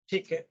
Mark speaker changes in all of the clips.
Speaker 1: ठीक है,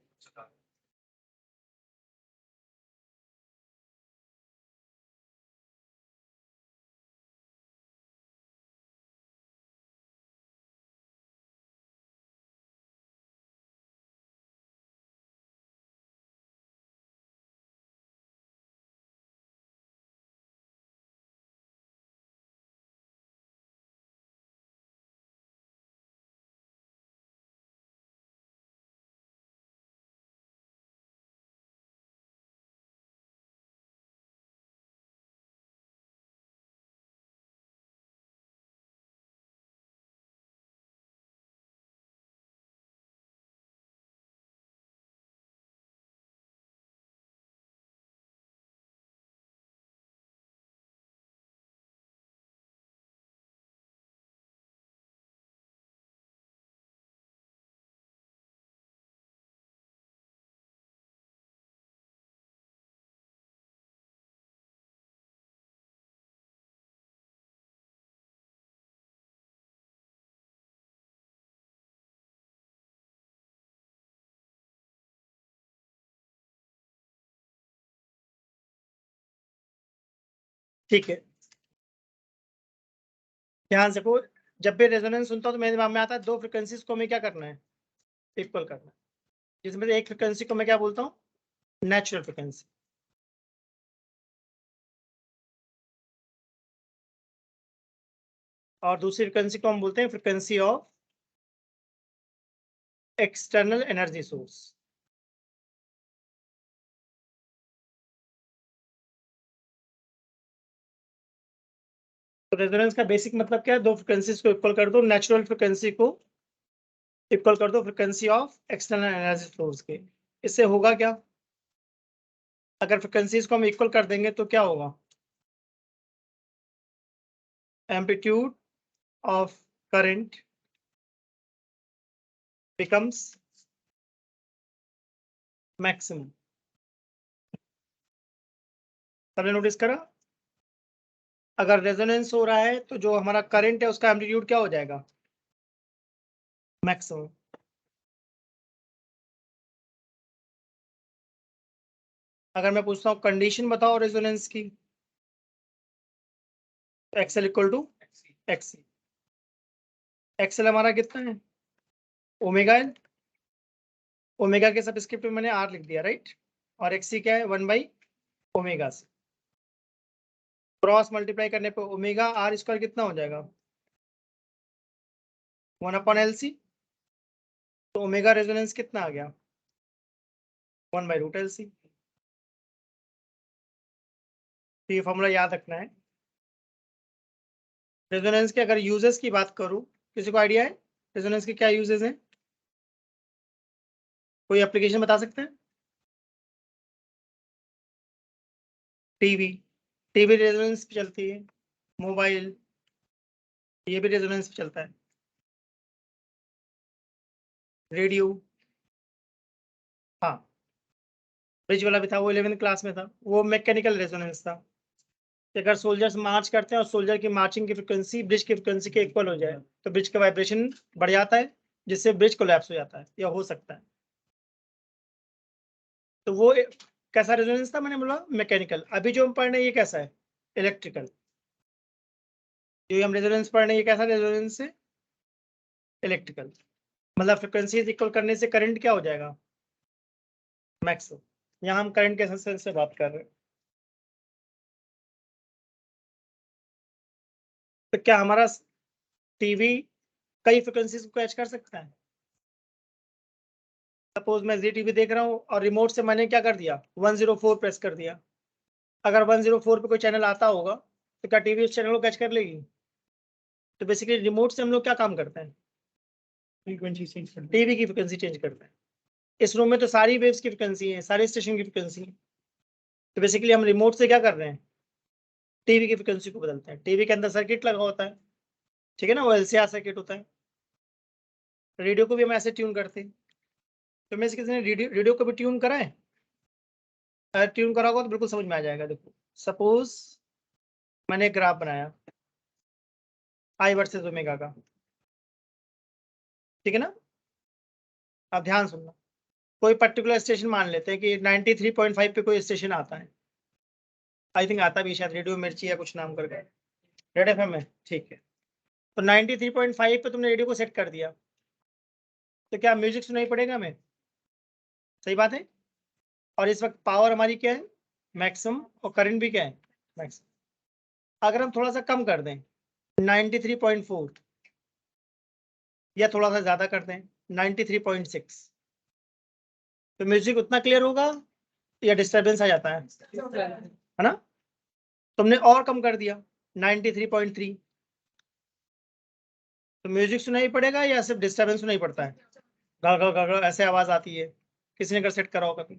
Speaker 1: ठीक है। ध्यान से को जब भी रेजोनेंस सुनता हूँ तो मेरे दिमाग में आता है 2 फ्रीक्वेंसीज को हमें क्या करना है, इक्वल करना है। जिसमें से एक फ्रीक्वेंसी को मैं क्या बोलता हूँ, नेचुरल फ्रीक्वेंसी, और दूसरी फ्रीक्वेंसी को हम बोलते हैं frequency of external energy source. तो रेजोनेंस का बेसिक मतलब क्या है, 2 फ्रीक्वेंसीज को इक्वल कर दो, नेचुरल फ्रीक्वेंसी को इक्वल कर दो frequency of external energy source के। इससे होगा क्या, अगर फ्रीक्वेंसीज को हम इक्वल कर देंगे तो क्या होगा, amplitude of current becomes maximum. सबने नोटिस करा, अगर रेजोनेंस हो रहा है तो जो हमारा करंट है उसका एम्पलीट्यूड क्या हो जाएगा, मैक्सिमम। अगर मैं पूछता हूँ कंडीशन बताओ रेजोनेंस की, तो XL equal to XC. XL हमारा कितना है, ओमेगा एल। ओमेगा के सबस्क्रिप्ट में मैंने आर लिख दिया, राइट। और एक्सी क्या है, 1/ओमेगा से क्रॉस मल्टीप्लाई करने पे ओमेगा आर स्क्वायर कितना हो जाएगा, 1/LC। तो ओमेगा रेजोनेंस कितना आ गया, 1/√LC। तो ये फॉर्मूला याद रखना है। रेजोनेंस के अगर यूजेस की बात करूं, किसी को आइडिया है रेजोनेंस के क्या यूजेस हैं, कोई एप्लीकेशन बता सकते हैं। टीवी, टीवी रेजोनेंस पे चलती है। मोबाइल, ये भी रेजोनेंस पे चलता है। रेडियो, हाँ, ब्रिज वाला भी था, वो 11th क्लास में था, वो मैकेनिकल रेजोनेंस था। कि अगर सोल्जर्स मार्च करते हैं और सोल्जर की मार्चिंग की फ्रिक्वेंसी ब्रिज की फ्रिक्वेंसी के इक्वल हो जाए तो ब्रिज का वाइब्रेशन बढ़ जाता है, जिससे ब्रिज कोलैप्स हो जाता है या हो सकता है। तो वो कैसा रेजोनेंस था, मैंने बोला मैकेनिकल। अभी जो हम पढ़ रहे हैं ये कैसा है, इलेक्ट्रिकल। जो हम रेजोनेंस पढ़ रहे हैं ये कैसा रेजोनेंस है, इलेक्ट्रिकल। मतलब फ्रिक्वेंसी इक्वल करने से करंट क्या हो जाएगा, मैक्स। यहाँ हम करंट के सेंस से बात कर रहे हैं। तो क्या हमारा टीवी कई फ्रिक्वेंसीज को कैच कर सकता है। सपोज मैं जी टीवी देख रहा हूँ और रिमोट से मैंने क्या कर दिया, 104 प्रेस कर दिया। अगर 104 पे कोई चैनल आता होगा तो क्या टीवी उस चैनल को कैच कर लेगी। तो बेसिकली रिमोट से हम लोग क्या काम करते हैं, फ्रीक्वेंसी चेंज करते हैं, टीवी की फ्रिक्वेंसी चेंज करते हैं। इस रूम में तो सारी वेव्स की फ्रिक्वेंसी है, सारे स्टेशन की फ्रिक्वेंसी है। तो बेसिकली हम रिमोट से क्या कर रहे हैं, टीवी की फ्रिक्वेंसी को बदलते हैं। टीवी के अंदर सर्किट लगा होता है, ठीक है ना, वो एलसीआर सर्किट होता है। रेडियो को भी हम ऐसे ट्यून करते हैं। तो मैं किसी ने रेडियो को भी ट्यून करा है, अगर ट्यून करा होगा तो बिल्कुल समझ में आ जाएगा। देखो सपोज मैंने एक ग्राफ बनाया आई वर्सेस ओमेगा का, ठीक है ना। अब ध्यान सुनना, कोई पर्टिकुलर स्टेशन मान लेते हैं कि 93.5 पे कोई स्टेशन आता है, आई थिंक आता भी शायद रेडियो मिर्ची या कुछ नाम करके, रेड एफएम है, ठीक है। तो 93.5 पे तुमने रेडियो को सेट कर दिया, तो क्या म्यूजिक सुनाई पड़ेगा हमें? सही बात है। और इस वक्त पावर हमारी क्या है? मैक्सिमम, और करंट भी क्या है? मैक्सिमम। अगर हम थोड़ा सा कम कर दें 93.4 या थोड़ा सा ज्यादा कर दें 93.6, तो म्यूजिक उतना क्लियर होगा या डिस्टरबेंस आ जाता है ना? तुमने और कम कर दिया 93.3, तो म्यूजिक सुनाई पड़ेगा या सिर्फ डिस्टरबेंस सुनाई पड़ता है? गड़ गड़ गड़ ऐसे आवाज आती है, किसी ने अगर सेट करा हो कभी।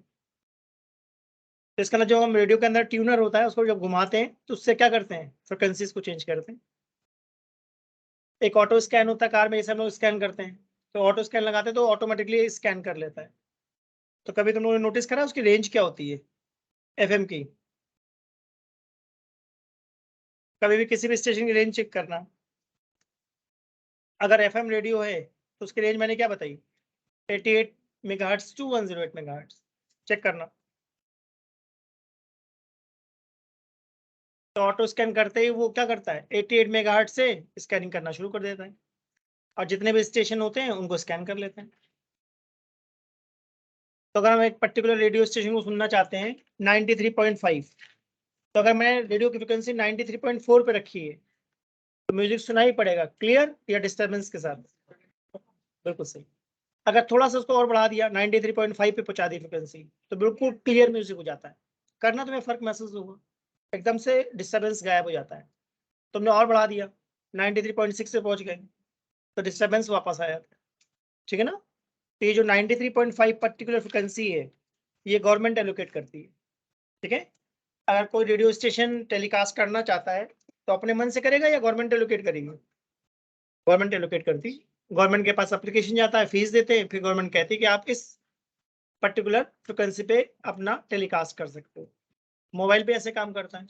Speaker 1: तो इसका जो हम रेडियो के अंदर ट्यूनर होता है उसको जब घुमाते हैं तो उससे क्या करते हैं? फ्रिक्वेंसीज को चेंज करते हैं। एक ऑटो स्कैन होता है कार में, जैसे हम लोग स्कैन करते हैं, तो ऑटो स्कैन लगाते हैं तो ऑटोमेटिकली स्कैन कर लेता है। तो कभी तुम लोगों ने नोटिस करा उसकी रेंज क्या होती है एफएम की? कभी भी किसी भी स्टेशन की रेंज चेक करना, अगर एफएम रेडियो है तो उसकी रेंज मैंने क्या बताई? 88 मेगाहर्ट्ज टू 108 मेगाहर्ट्ज। चेक करना। तो ऑटो स्कैन करते ही वो क्या करता है? 88 मेगाहर्ट्ज से स्कैनिंग करना शुरू कर देता है, और जितने भी स्टेशन होते हैं उनको स्कैन कर लेते हैं। तो अगर हम एक पर्टिकुलर रेडियो स्टेशन को सुनना चाहते हैं 93.5, तो अगर मैं रेडियो की फ्रिक्वेंसी 93.4 पे रखी है तो म्यूजिक सुनाई पड़ेगा क्लियर या डिस्टर्बेंस के साथ? बिल्कुल सही। अगर थोड़ा सा उसको और बढ़ा दिया 93.5 पे पहुंचा दी फ्रिक्वेंसी, तो बिल्कुल क्लियर म्यूजिक हो जाता है। करना तुम्हें फर्क महसूस होगा, एकदम से डिस्टर्बेंस गायब हो जाता है। तुमने और बढ़ा दिया 93.6 पे पहुंच गए तो डिस्टर्बेंस वापस आया, ठीक है ना? तो ये जो 93.5 पर्टिकुलर फ्रिक्वेंसी है ये गवर्नमेंट एलोकेट करती है, ठीक है। अगर कोई रेडियो स्टेशन टेलीकास्ट करना चाहता है तो अपने मन से करेगा या गवर्नमेंट एलोकेट करेगी? गवर्नमेंट एलोकेट करती। गवर्नमेंट के पास एप्लीकेशन जाता है, फीस देते हैं, फिर गवर्नमेंट कहती है कि आप इस पर्टिकुलर फ्रिक्वेंसी पे अपना टेलीकास्ट कर सकते हो। मोबाइल पे ऐसे काम करता है।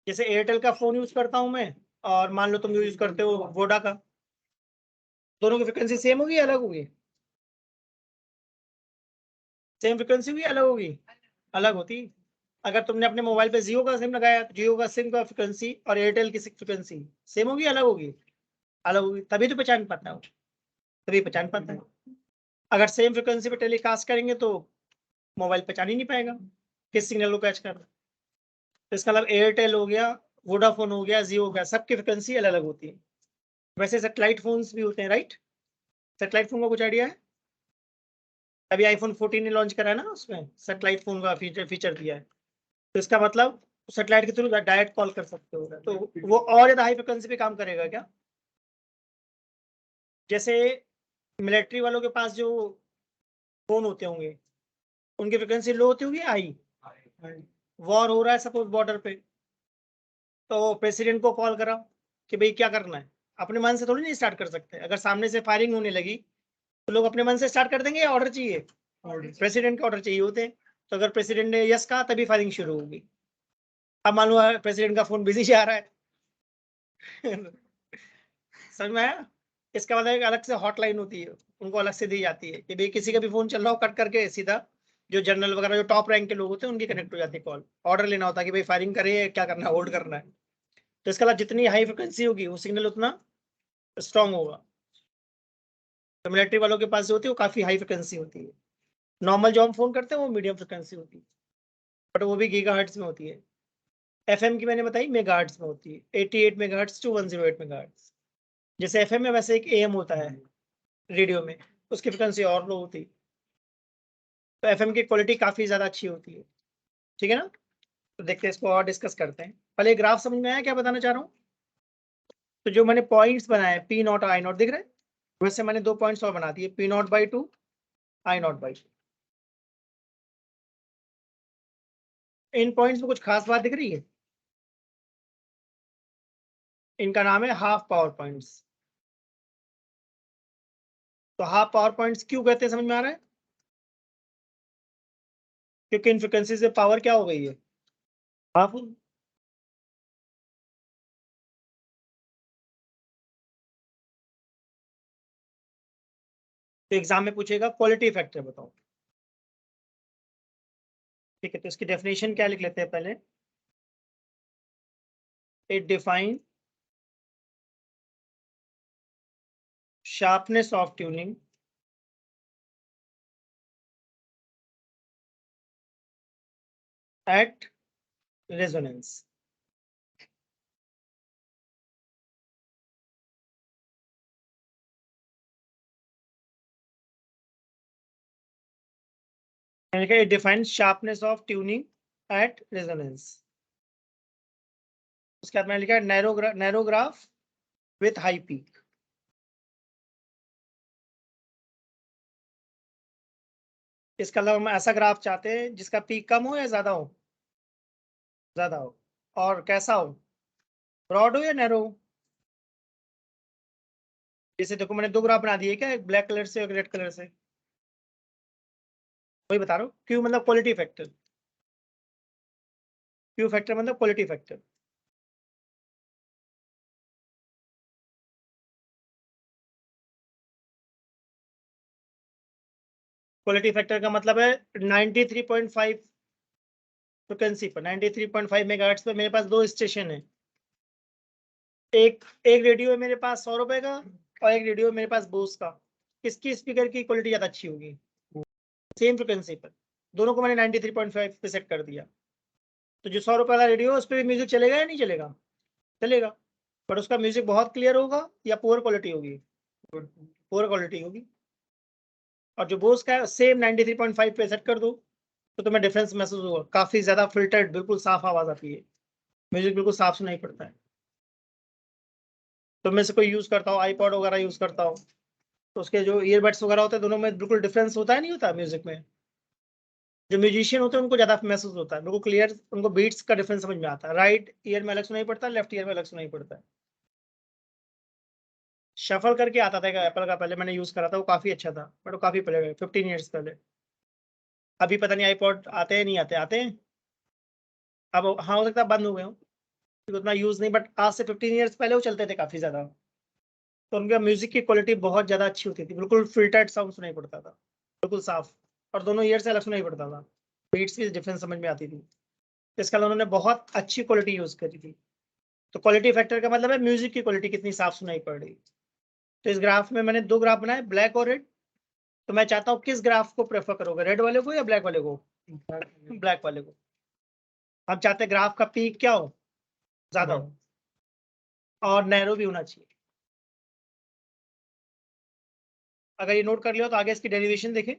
Speaker 1: जैसे एयरटेल का फोन यूज करता हूं मैं, और मान लो तुम यूज करते हो वोडा का, दोनों की फ्रिक्वेंसी सेम होगी अलग होगी? सेम फ्रिक्वेंसी होगी अलग होगी? अलग होती। अगर तुमने अपने मोबाइल पे जियो का सिम लगाया तो जियो का सिम का फ्रिक्वेंसी और एयरटेल की फ्रिक्वेंसी सेम होगी अलग होगी? अलग होगी, तभी तो पहचान पाता है वो, तभी पहचान पाता है। अगर सेम फ्रिक्वेंसी पे टेलीकास्ट करेंगे तो मोबाइल पहचान ही नहीं पाएगा किस सिग्नल को कैच कर रहा है। तो इसका मतलब एयरटेल हो गया, वोडाफोन हो गया, जियो हो गया, सबकी फ्रिक्वेंसी अलग अलग होती है। वैसे सेटेलाइट फोन्स भी होते हैं, राइट? सेटेलाइट फोन का कुछ आइडिया है? अभी आईफोन 14 ने लॉन्च करा है ना, उसमें सेटेलाइट फोन का फीचर दिया है। तो इसका मतलब सेटेलाइट के थ्रू डायरेक्ट कॉल कर सकते हो, तो वो और ज्यादा हाई फ्रिक्वेंसी पे काम करेगा क्या? जैसे मिलिट्री वालों के पास जो फोन होते होंगे उनकी फ्रिक्वेंसी लो होती होगी, हाई। वॉर हो रहा है सपोज बॉर्डर पे, तो प्रेसिडेंट को कॉल करा कि भाई क्या करना है, अपने मन से थोड़ी नहीं स्टार्ट कर सकते। अगर सामने से फायरिंग होने लगी तो लोग अपने मन से स्टार्ट कर देंगे या ऑर्डर चाहिए? प्रेसिडेंट के ऑर्डर चाहिए होते हैं। तो अगर प्रेसिडेंट ने यस कहा तभी फायरिंग शुरू होगी। अब मान लो प्रेसिडेंट का फोन बिजी जा रहा है समझ में आया? इसका मतलब एक अलग से हॉटलाइन होती है, उनको अलग से दी जाती है कि भाई किसी का भी फोन चल रहा हो कट करके सीधा जो जनरल वगैरह जो टॉप रैंक के लोग होते हैं उनकी कनेक्ट हो जाती है कॉल। ऑर्डर लेना होता है कि भाई फायरिंग करे, क्या करना है, होल्ड करना है। तो इसका मतलब जितनी हाई फ्रिक्वेंसी होगी वो सिग्नल उतना स्ट्रांग होगा। तो मिलिट्री वालों के पास जो होती है वो काफी हाई फ्रिक्वेंसी होती है। नॉर्मल जो हम फोन करते हैं वो मीडियम फ्रिक्वेंसी होती है, बट वो भी गीगाहर्ट्ज में होती है। एफएम की मैंने बताई मेगाहर्ट्ज में होती है, 88 मेगाहर्ट्ज टू 108 मेगाहर्ट्ज। जैसे एफएम में वैसे एक एएम होता है रेडियो में, उसकी फ्रिक्वेंसी और लो होती है। तो एफएम की क्वालिटी काफी ज्यादा अच्छी होती है, ठीक है ना? तो देखते हैं, इसको और डिस्कस करते हैं। पहले ग्राफ समझ में आया क्या बताना चाह रहा हूँ? तो जो मैंने पॉइंट्स बनाए पी नॉट और आई नॉट दिख रहे हैं, वैसे मैंने 2 पॉइंट्स और बना दिए, P not by 2, I not by 2। In points में कुछ खास बात दिख रही है? इनका नाम है हाफ पावर पॉइंट्स। तो हाफ पावर पॉइंट्स क्यों कहते हैं, समझ में आ रहा है? क्योंकि इन फ्रिक्वेंसी से पावर क्या हो गई है, हाफ। तो एग्जाम में पूछेगा क्वालिटी फैक्टर बताओ। ठीक है, तो इसकी डेफिनेशन क्या लिख लेते हैं पहले। It define sharpness of tuning at resonance. It defines sharpness of tuning at resonance. उसके बाद मैंने लिखा है narrow graph with high peak. इसका मतलब हम ऐसा ग्राफ चाहते हैं जिसका पीक कम हो या ज्यादा हो, ज्यादा हो, और कैसा हो, ब्रॉड हो या नैरो हो। जैसे देखो मैंने दो ग्राफ बना दिए, क्या, एक ब्लैक कलर से और रेड कलर से, वही बता रहा हूँ। क्यू मतलब क्वालिटी फैक्टर, क्यू फैक्टर मतलब क्वालिटी फैक्टर। क्वालिटी फैक्टर का मतलब है 93.5 फ्रिक्वेंसी पर, 93.5 मेगाहर्ट्ज पर मेरे पास दो स्टेशन है। एक रेडियो है मेरे पास 100 रुपए का, और एक रेडियो है मेरे पास बोस का। किसकी स्पीकर की क्वालिटी ज्यादा अच्छी होगी? सेम फ्रिक्वेंसी पर, दोनों को मैंने 93.5 पे सेट कर दिया। तो जो 100 रुपए वाला रेडियो है उस पर भी म्यूजिक चलेगा या नहीं चलेगा? चलेगा, बट उसका म्यूजिक बहुत क्लियर होगा या पुअर क्वालिटी होगी? पुअर क्वालिटी होगी। और जो बोस का है सेम 93.5 पे सेट कर दो, तो तुम्हें डिफरेंस महसूस होगा, काफी ज्यादा फिल्टर्ड, बिल्कुल साफ आवाज आती है, म्यूजिक बिल्कुल साफ सुनाई पड़ता है। तो मैं से कोई यूज करता हूँ, आईपॉड वगैरह यूज करता हूँ, तो उसके जो ईयरबड्स वगैरह होते हैं दोनों में बिल्कुल डिफरेंस होता है, नहीं होता म्यूजिक में? जो म्यूजिशियन होते हैं उनको ज्यादा महसूस होता है, बिल्कुल क्लियर, उनको बीट्स का डिफरेंस समझ में आता है। राइट ईयर में अलग सुनाई पड़ता है, लेफ्ट ईयर में अलग सुनाई पड़ता है। शफल करके आता था एप्पल का, पहले मैंने यूज करा था, वो काफी अच्छा था, बट वो काफी पहले, 15 ईयर्स पहले। अभी पता नहीं आईपॉड आते हैं नहीं आते, आते हैं अब, हाँ हो सकता है बंद हो गए हो, क्योंकि उतना यूज नहीं, बट आज से 15 ईयर्स पहले वो चलते थे काफी ज्यादा। तो उनका म्यूजिक की क्वालिटी बहुत ज्यादा अच्छी होती थी, बिल्कुल फिल्टर्ड साउंड सुनाई पड़ता था, बिल्कुल साफ, और दोनों ईयर से अलग सुनाई पड़ता था, बीट्स की डिफरेंस समझ में आती थी। इसके अलावा उन्होंने बहुत अच्छी क्वालिटी यूज करी थी। तो क्वालिटी फैक्टर का मतलब है म्यूजिक की क्वालिटी कितनी साफ सुनाई पड़ रही। तो इस ग्राफ में मैंने दो ग्राफ बनाए, ब्लैक और रेड। तो मैं चाहता हूँ किस ग्राफ को प्रेफर करोगे, रेड वाले को या ब्लैक वाले को? ब्लैक वाले को। हम चाहते हैं ग्राफ का पीक क्या हो, ज्यादा हो, और नैरो भी होना चाहिए। अगर ये नोट कर लिया तो आगे इसकी डेरिवेशन देखें,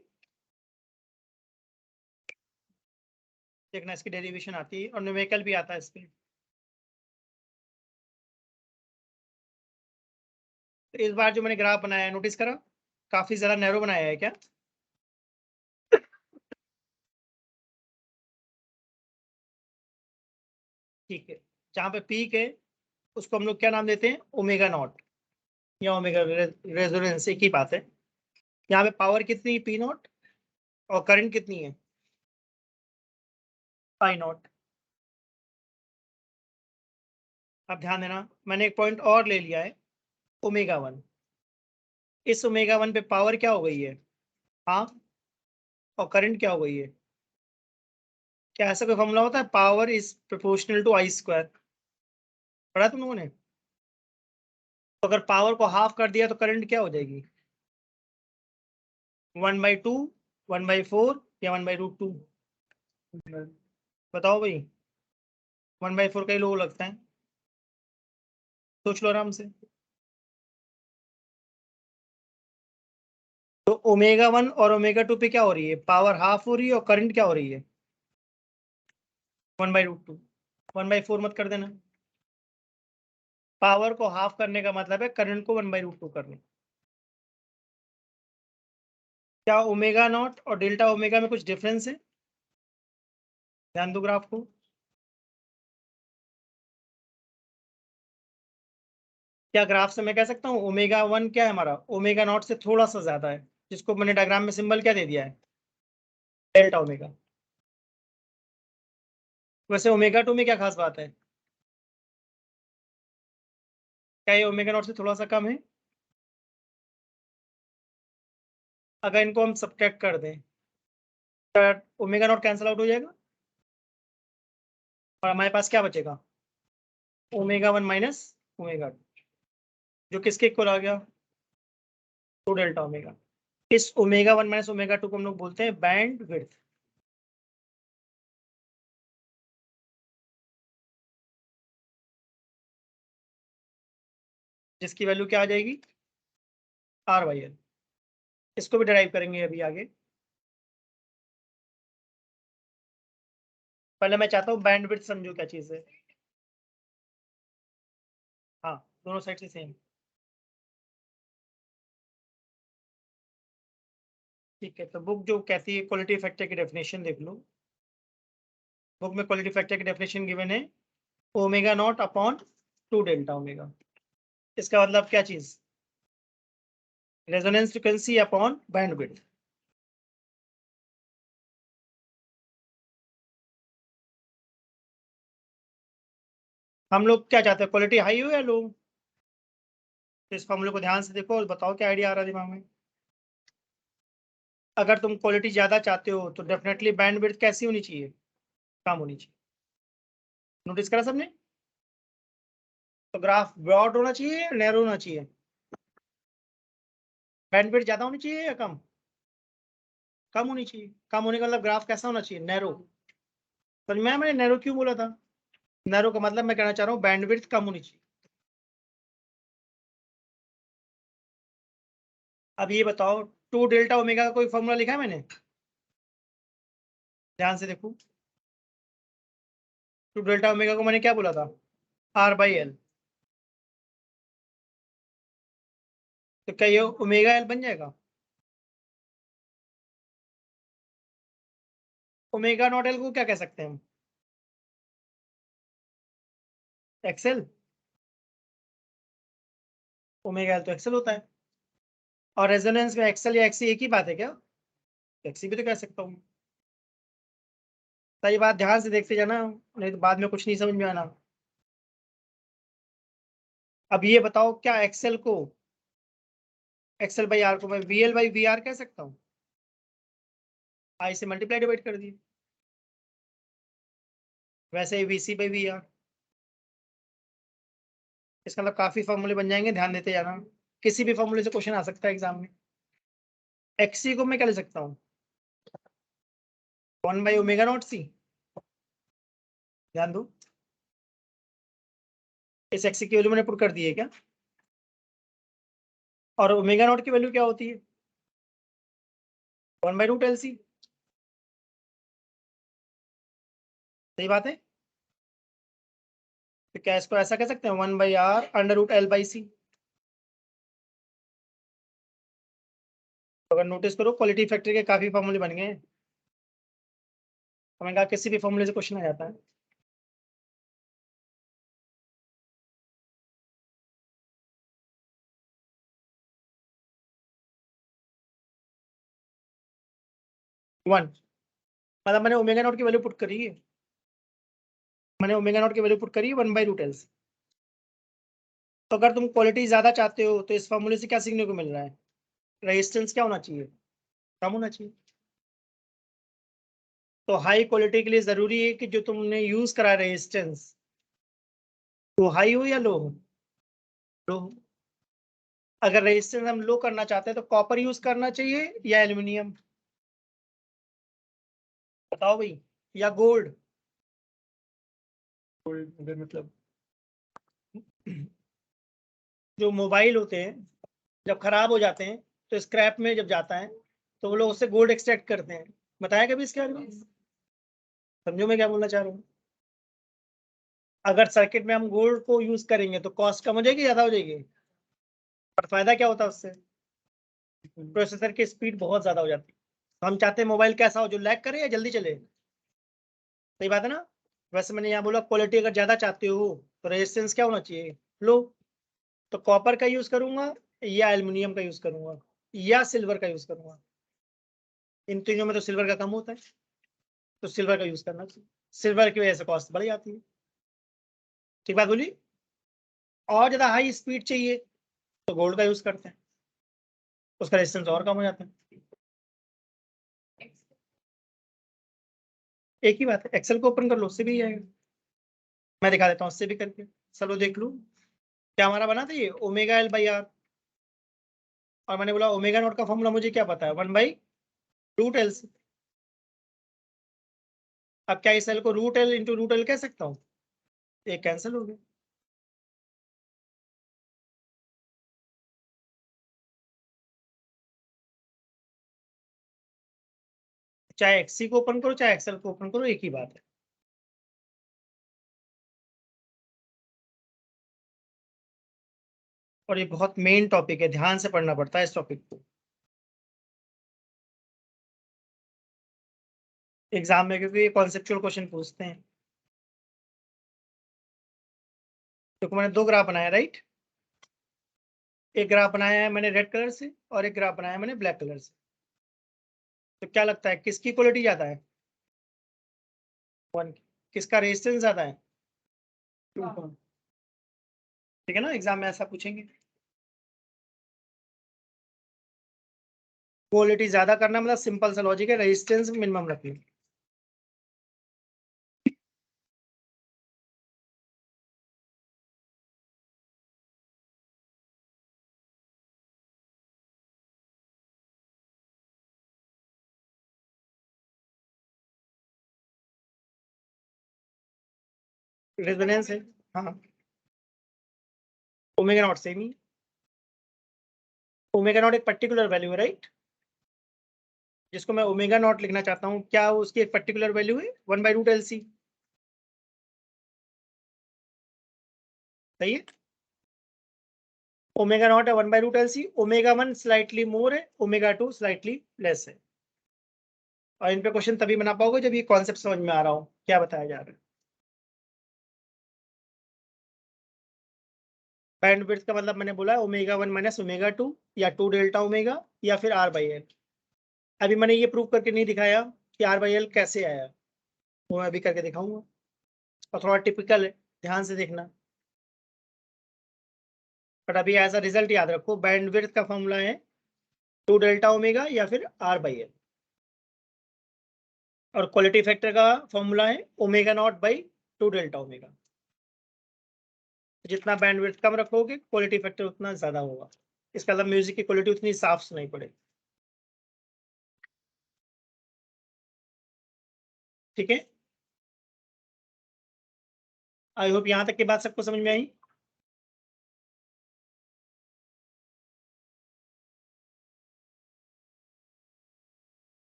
Speaker 1: देखना इसकी डेरिवेशन आती है और न्यूमेरिकल भी आता है इसमें। तो इस बार जो मैंने ग्राफ बनाया है, नोटिस करा, काफी ज्यादा नैरो बनाया है क्या? ठीक है, जहाँ पे पीक है उसको हम लोग क्या नाम देते हैं, ओमेगा नॉट या ओमेगा रेजोनेंस, एक ही बात है। यहाँ पे पावर कितनी, पी नॉट, और करंट कितनी है, पाई नॉट। अब ध्यान देना, मैंने एक पॉइंट और ले लिया है, ओमेगा वन। इस ओमेगा वन पे पावर क्या हो गई है, हाफ, और करंट क्या हो गई है? क्या ऐसा कोई फॉर्मूला होता है, power is proportional to I square, पढ़ा तुम लोगों ने? तो अगर पावर को हाफ कर दिया तो करंट क्या हो जाएगी, 1/2, 1/4 या 1/√2? बताओ भाई, 1/4 का ही लोग लगता है, सोच लो आराम से। तो ओमेगा वन और ओमेगा टू पे क्या हो रही है, पावर हाफ हो रही है और करंट क्या हो रही है, 1/√2। 1/4 मत कर देना, पावर को हाफ करने का मतलब है करंट को 1/√2 करना। क्या ओमेगा नॉट और डेल्टा ओमेगा में कुछ डिफरेंस है? ध्यान दो ग्राफ को। क्या ग्राफ से मैं कह सकता हूँ ओमेगा वन क्या है हमारा, ओमेगा नॉट से थोड़ा सा ज्यादा है, जिसको मैंने डायग्राम में सिंबल क्या दे दिया है, डेल्टा ओमेगा। वैसे ओमेगा टू में क्या खास बात है, क्या ये ओमेगा नॉट से थोड़ा सा कम है? अगर इनको हम सब्ट्रैक्ट कर दें तो ओमेगा नॉट कैंसिल आउट हो जाएगा, और हमारे पास क्या बचेगा, ओमेगा 1 माइनस ओमेगा 2, जो किसके इक्वल आ गया, 2 डेल्टा ओमेगा। इस ओमेगा 1 माइनस ओमेगा 2 को हम लोग बोलते हैं बैंड विड्थ। जिसकी वैल्यू क्या आ जाएगी, आर बाई एल। इसको भी डिराइव करेंगे अभी आगे। पहले मैं चाहता हूँ बैंड विड्थ समझो क्या चीज है। हाँ, दोनों साइड से सेम। ठीक है, तो बुक जो कहती है क्वालिटी फैक्टर की डेफिनेशन देख लो। बुक में क्वालिटी फैक्टर की डेफिनेशन गिवन है omega naught upon 2 delta omega. इसका मतलब क्या चीज, रेजोनेंस फ्रीक्वेंसी अपॉन बैंडविड्थ। हम लोग क्या चाहते हैं, क्वालिटी हाई हो या लो। तो इस फॉर्मूले को ध्यान से देखो और बताओ क्या आइडिया आ रहा है दिमाग में। अगर तुम क्वालिटी ज्यादा चाहते हो तो डेफिनेटली बैंडविड्थ कैसी होनी चाहिए, कम होनी चाहिए। नोटिस करा सबने। तो ग्राफ ब्रॉड होना चाहिए, नैरो होना चाहिए। बैंडविड्थ ज्यादा होनी चाहिए या कम, कम होनी चाहिए। कम होने का मतलब ग्राफ कैसा होना चाहिए, नैरो। समझ में आया मैंने नैरो क्यों बोला था। नैरो का मतलब मैं कहना चाह रहा हूँ बैंडविड्थ कम होनी चाहिए। अब ये बताओ 2 डेल्टा ओमेगा का कोई फॉर्मूला लिखा है मैंने, ध्यान से देखो। 2 डेल्टा ओमेगा को मैंने क्या बोला था, आर बाई एल। तो क्या ये ओमेगा एल बन जाएगा, ओमेगा नॉट एल को क्या कह सकते हैं हम, एक्सेल। ओमेगा एल तो एक्सेल होता है। और रेजोनेंस में एक्सेल या एक्सी एक ही बात है क्या, एक्सी भी तो कह सकता हूँ। सही बात, ध्यान से देखते जाना नहीं तो बाद में कुछ नहीं समझ में आना। अब ये बताओ क्या एक्सेल को, एक्सेल बाई आर को मैं V L by V R कह सकता हूँ, आई से मल्टीप्लाई डिवाइड कर दिए। वैसे ही V C by V R. इसका मतलब काफी फॉर्मूले बन जाएंगे, ध्यान देते जाना। किसी भी फॉर्मूले से क्वेश्चन आ सकता है एग्जाम में। एक्सी को मैं क्या ले सकता हूँ, 1 बाई ओमेगा नॉट सी। ध्यान दो, इस एक्सी की वैल्यू मैंने पुट कर दी है क्या, और ओमेगा नॉट की वैल्यू क्या होती है, 1 बाई रूट एल सी। सही बात है। तो क्या इसको ऐसा कह सकते हैं 1 by R under root L by C. अगर नोटिस करो क्वालिटी फैक्टर के काफी फॉर्मूले बन गए हैं। तो मैंने कहा किसी भी फॉर्मूले से क्वेश्चन आ जाता है। वन, मतलब मैंने ओमेगा नॉट की वैल्यू पुट करी है, मैंने ओमेगा नॉट की वैल्यू पुट करी है 1 बाई रूट एल सी। तो अगर तुम क्वालिटी ज्यादा चाहते हो तो इस फॉर्मूले से क्या सीखने को मिल रहा है, रेजिस्टेंस क्या होना चाहिए, कम होना चाहिए। तो हाई क्वालिटी के लिए जरूरी है कि जो तुमने यूज करा रेजिस्टेंस वो हाई हो या लो हो, लो हो। अगर रेजिस्टेंस हम लो करना चाहते हैं तो कॉपर यूज करना चाहिए या एल्यूमिनियम, बताओ भाई, या गोल्ड। गोल्ड मतलब जो मोबाइल होते हैं जब खराब हो जाते हैं तो स्क्रैप में जब जाता है तो वो लोग उससे गोल्ड एक्सट्रैक्ट करते हैं। बताया कभी इसके बारे में, समझो मैं क्या बोलना चाह रहा हूँ। अगर सर्किट में हम गोल्ड को यूज करेंगे तो कॉस्ट कम हो जाएगी, ज्यादा हो जाएगी, पर फायदा क्या होता है उससे, प्रोसेसर की स्पीड बहुत ज्यादा हो जाती है। तो हम चाहते हैं मोबाइल कैसा हो, जो लैग करे या जल्दी चले। सही बात है ना। वैसे मैंने यहाँ बोला क्वालिटी अगर ज्यादा चाहते हो तो रेजिस्टेंस क्या होना चाहिए, लो। तो कॉपर का यूज करूंगा या एल्युमिनियम का यूज करूंगा या सिल्वर का यूज करूंगा। इन तीनों में तो सिल्वर का कम होता है, तो सिल्वर का यूज करना चाहिए। सिल्वर की वजह से कॉस्ट बढ़ जाती है। ठीक बात बोली। और ज्यादा हाई स्पीड चाहिए तो गोल्ड का यूज करते हैं, उसका रेजिस्टेंस और कम हो जाता है। एक ही बात है, एक्सेल को ओपन कर लो, उससे भी आएगा। मैं दिखा देता हूँ उससे भी करके, चलो देख लूँ क्या हमारा बना था ये ओमेगा एल बाई आर, और मैंने बोला ओमेगा नॉट का फॉर्मूला मुझे क्या पता है 1/√L से। अब क्या इस एल को √L इंटू √L कह सकता हूँ, एक कैंसिल हो गया। चाहे एक्सी को ओपन करो चाहे एक्सएल को ओपन करो, एक ही बात है। और ये बहुत मेन टॉपिक है, ध्यान से पढ़ना पड़ता है इस टॉपिक को एग्जाम में, क्योंकि ये कॉन्सेप्चुअल क्वेश्चन पूछते हैं। तो मैंने दो ग्राफ बनाया, राइट, एक ग्राफ बनाया है मैंने रेड कलर से और एक ग्राफ बनाया है मैंने ब्लैक कलर से। तो क्या लगता है किसकी क्वालिटी ज्यादा है? 1 की। किसका रेजिस्टेंस ज्यादा है? 2 का। ठीक है ना, एग्जाम में ऐसा पूछेंगे। क्वालिटी ज्यादा करना मतलब सिंपल सा लॉजिक है, रेजिस्टेंस मिनिमम रखनी। रेजोनेंस है, हाँ। ओमेगा नॉट सेम ही, ओमेगा नॉट एक पर्टिकुलर वैल्यू है, राइट, जिसको मैं ओमेगा नॉट लिखना चाहता हूँ, क्या उसकी एक पर्टिकुलर वैल्यू है 1/√LC, सही है। ओमेगा नॉट है 1/√LC, ओमेगा 1 स्लाइटली मोर है, ओमेगा 2 स्लाइटली लेस है। और इन पे क्वेश्चन तभी बना पाओगे जब ये कॉन्सेप्ट समझ में आ रहा हो क्या बताया जा रहा है। बैंडविड्थ का मतलब मैंने बोला ओमेगा 1 माइनस ओमेगा 2 या 2 डेल्टा ओमेगा या फिर R/L। अभी मैंने ये प्रूव करके नहीं दिखाया कि R/L कैसे आया, वो मैं अभी करके दिखाऊंगा, और थोड़ा टिपिकल है, ध्यान से देखना। बट अभी एज अ रिजल्ट याद रखो, बैंडविड्थ का फॉर्मूला है 2 डेल्टा ओमेगा या फिर R/L, और क्वालिटी फैक्टर का फॉर्मूला है omega naught by 2 delta omega. जितना बैंडविड्थ कम रखोगे क्वालिटी फैक्टर उतना ज्यादा होगा, इसका मतलब म्यूजिक की क्वालिटी उतनी साफ सुनाई पड़ेगी। ठीक है, आई होप यहाँ तक की बात सबको समझ में आई।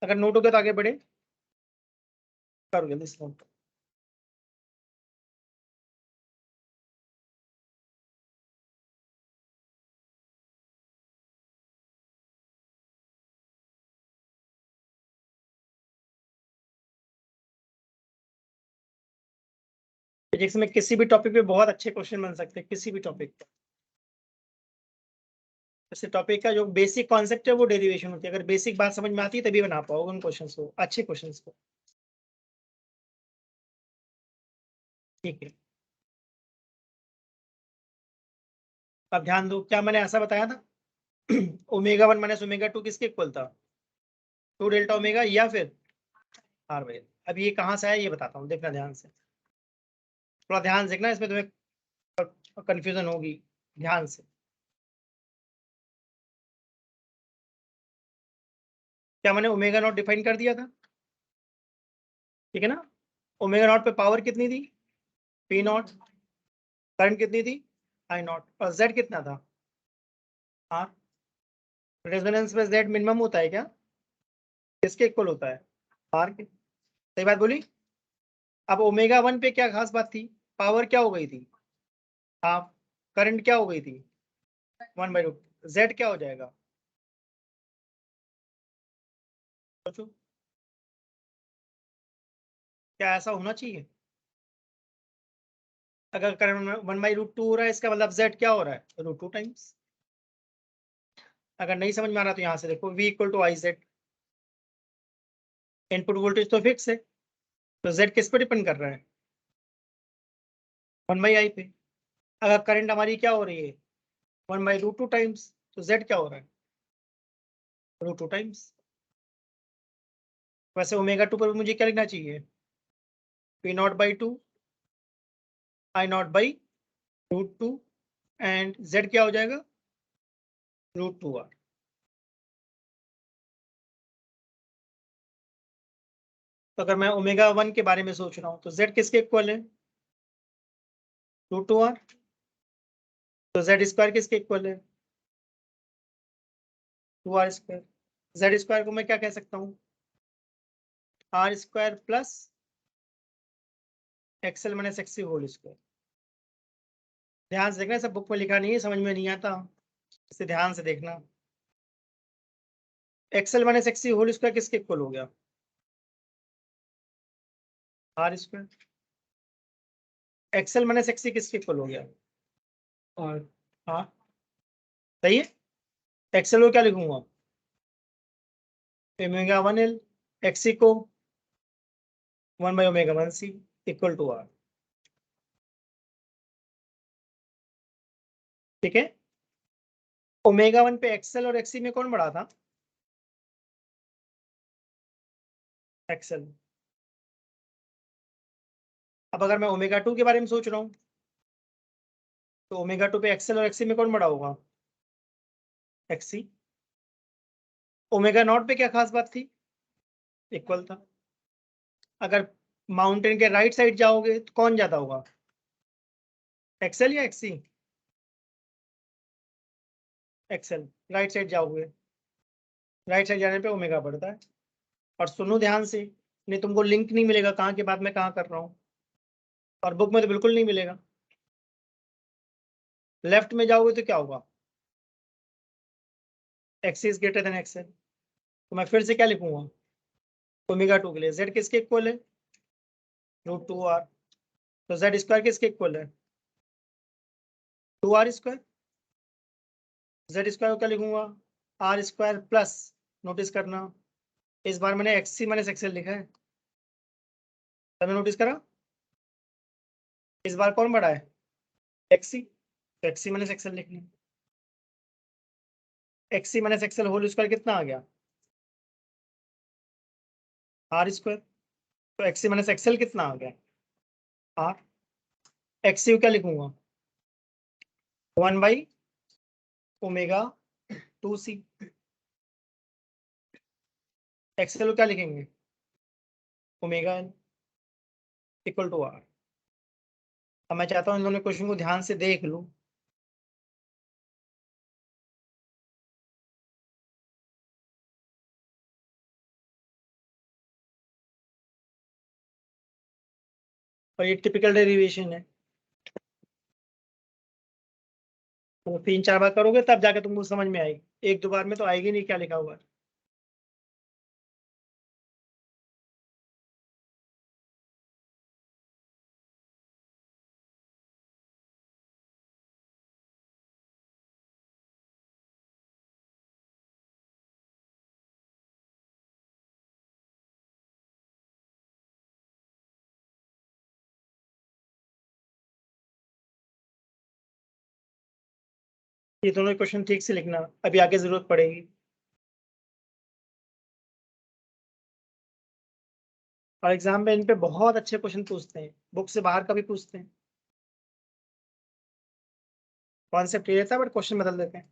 Speaker 1: अगर नोट हो गया तो आगे बढ़े, करो जल्दी से नोट। फिजिक्स में किसी भी टॉपिक पे बहुत अच्छे क्वेश्चन बन सकते हैं, किसी भी टॉपिक पे। जैसे टॉपिक का जो बेसिक कॉन्सेप्ट है वो डेरिवेशन होती है, अगर बेसिक बात समझ में आती है तभी बना पाओगे उन क्वेश्चंस को, अच्छे क्वेश्चंस को। ठीक है, अब ध्यान दो, क्या मैंने ऐसा बताया था ओमेगा 1 माइनस ओमेगा 2 किसके इक्वल था? 2 डेल्टा ओमेगा या फिर R/L। अब ये कहाँ से आया ये बताता हूँ, देखना ध्यान से, थोड़ा ध्यान से देखना, इसमें तुम्हें कंफ्यूजन होगी, ध्यान से। क्या मैंने ओमेगा नॉट डिफाइन कर दिया था? ठीक है ना, ओमेगा नॉट पे पावर कितनी थी? P0, करंट कितनी थी? I0, और Z कितना था? R। रेजोनेंस में Z मिनिमम होता है क्या? किसके इक्वल होता है? R के। सही बात बोली। अब ओमेगा 1 पे क्या खास बात थी? पावर क्या हो गई थी? हाफ। करंट क्या हो गई थी? 1/√। Z क्या हो जाएगा? सोचो, क्या ऐसा होना चाहिए? अगर करंट 1/√2 हो रहा है, इसका मतलब Z क्या हो रहा है? √2 टाइम्स। अगर नहीं समझ में आ रहा तो यहाँ से देखो, V equal to IZ। Input voltage तो फिक्स है, तो Z किस पे डिपेंड कर रहा है? 1/I पे। अगर करंट हमारी क्या हो रही है? 1/√2 टाइम्स, तो Z क्या हो रहा है? √2 टाइम्स। वैसे ओमेगा 2 पर मुझे क्या लिखना चाहिए, P not by 2 I not by √2 and Z क्या हो जाएगा √2r। तो अगर मैं ओमेगा 1 के बारे में सोच रहा हूँ तो जेड किसके इक्वल है √2r, तो जेड स्क्वायर किसके इक्वल है 2r स्क्वायर। जेड स्क्वायर को मैं क्या कह सकता हूँ R square plus XL minus XC whole square. ध्यान से देखना, सब बुक में लिखा नहीं है, समझ में नहीं आता, इसे ध्यान से देखना। XL minus XC whole square किसके इक्वल हो गया R square. XL minus XC किसके इक्वल हो गया और हाँ सही है। एक्सएल को क्या लिखूंगा ओमेगा 1l, एक्ससी को 1 by omega 1c equal to R. ठीक है, ओमेगा 1 पे एक्सएल और एक्ससी में कौन बड़ा था एक्सएल। अब अगर मैं ओमेगा 2 के बारे में सोच रहा हूँ तो ओमेगा 2 पे एक्सएल और एक्ससी में कौन बड़ा होगा एक्ससी। ओमेगा नॉट पे क्या खास बात थी इक्वल था। अगर माउंटेन के राइट साइड जाओगे तो कौन ज्यादा होगा एक्सएल या एक्ससी। एक्सएल, राइट साइड जाओगे, राइट साइड जाने पे ओमेगा बढ़ता है। और सुनो ध्यान से, नहीं तुमको लिंक नहीं मिलेगा कहाँ के बाद मैं कहाँ कर रहा हूँ, और बुक में तो बिल्कुल नहीं मिलेगा। लेफ्ट में जाओगे तो क्या होगा x is greater then XL. तो मैं फिर से क्या लिखूंगा ओमेगा 2 के लिए जेड किसके इक्वल है √2r, तो जेड स्क्वायर किसके इक्वल है 2r स्क्वायर। जेड स्क्वायर को क्या लिखूंगा आर स्क्वायर प्लस, नोटिस करना इस बार मैंने एक्ससी माइनस एक्सएल लिखा है, तभी नोटिस करा इस बार कौन बड़ा है एक्ससी, तो एक्ससी माइनस एक्सएल लिखना। XC minus XL whole square कितना आ गया आर स्क्वायर, तो एक्ससी माइनस एक्सएल कितना आ गया आर। एक्ससी को क्या लिखूंगा 1 बाई ओमेगा 2c। एक्सएल को क्या लिखेंगे omega N equal to R. अब मैं चाहता हूँ इन दोनों क्वेश्चन को ध्यान से देख लो। और ये टिपिकल डेरिवेशन है, तो 3-4 बार करोगे तब जाके तुमको समझ में आएगी, 1-2 बार में तो आएगी नहीं क्या लिखा हुआ है। ये दोनों क्वेश्चन ठीक से लिखना, अभी आगे जरूरत पड़ेगी। और एग्जाम में इन पे बहुत अच्छे क्वेश्चन पूछते हैं, बुक से बाहर का भी पूछते हैं। कॉन्सेप्ट ये रहता है बट क्वेश्चन बदल देते हैं।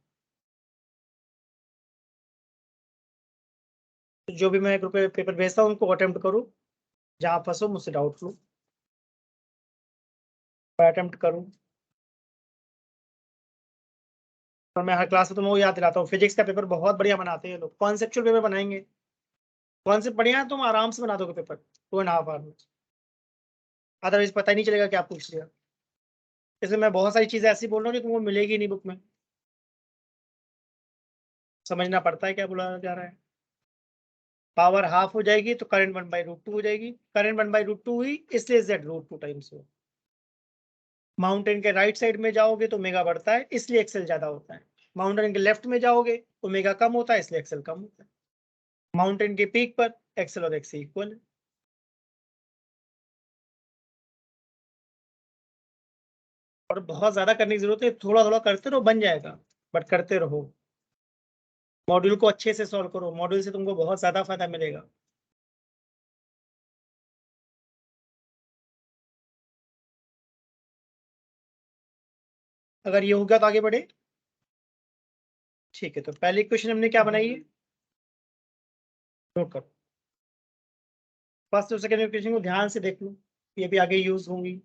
Speaker 1: तो जो भी मैं ग्रुप पे पेपर भेजता हूँ उनको अटेम्प्ट करो, जहाँ फंसो मुझसे डाउट लो, अटेम्प्ट करूँ। और मैं हर क्लास में तुम्हें वो याद दिलाता हूँ, फिजिक्स का पेपर बहुत बढ़िया बनाते हैं लोग, कॉन्सेप्चुअल पेपर बनाएंगे, कॉन्सेप्ट बढ़िया है तुम आराम से बना दोगे पेपर 2.5 आवर में, अदरवाइज पता ही नहीं चलेगा क्या पूछ लिया। इसलिए मैं बहुत सारी चीजें ऐसी बोल रहा हूँ कि तुमको मिलेगी नहीं बुक में, समझना पड़ता है क्या बोला जा रहा है। पावर हाफ हो जाएगी तो करंट 1/√2 हो जाएगी, करंट 1/√2 हुई इसलिए जेड √2 टाइम्स हो। माउंटेन के राइट साइड में जाओगे तो ओमेगा बढ़ता है इसलिए एक्सेल ज्यादा होता है, माउंटेन के लेफ्ट में जाओगे ओमेगा कम होता है इसलिए एक्सेल कम होता है। माउंटेन के पीक पर एक्सेल और एक्सी इक्वल है। और बहुत ज्यादा करने की जरूरत है, थोड़ा थोड़ा करते रहो बन जाएगा, बट करते रहो। मॉड्यूल को अच्छे से सॉल्व करो, मॉड्यूल से तुमको बहुत ज्यादा फायदा मिलेगा। अगर ये हो गया तो आगे बढ़े। ठीक है, तो पहली क्वेश्चन हमने क्या बनाई है, नोट करो। फर्स्ट और सेकंड क्वेश्चन को ध्यान से देख लो, ये भी आगे यूज होंगी।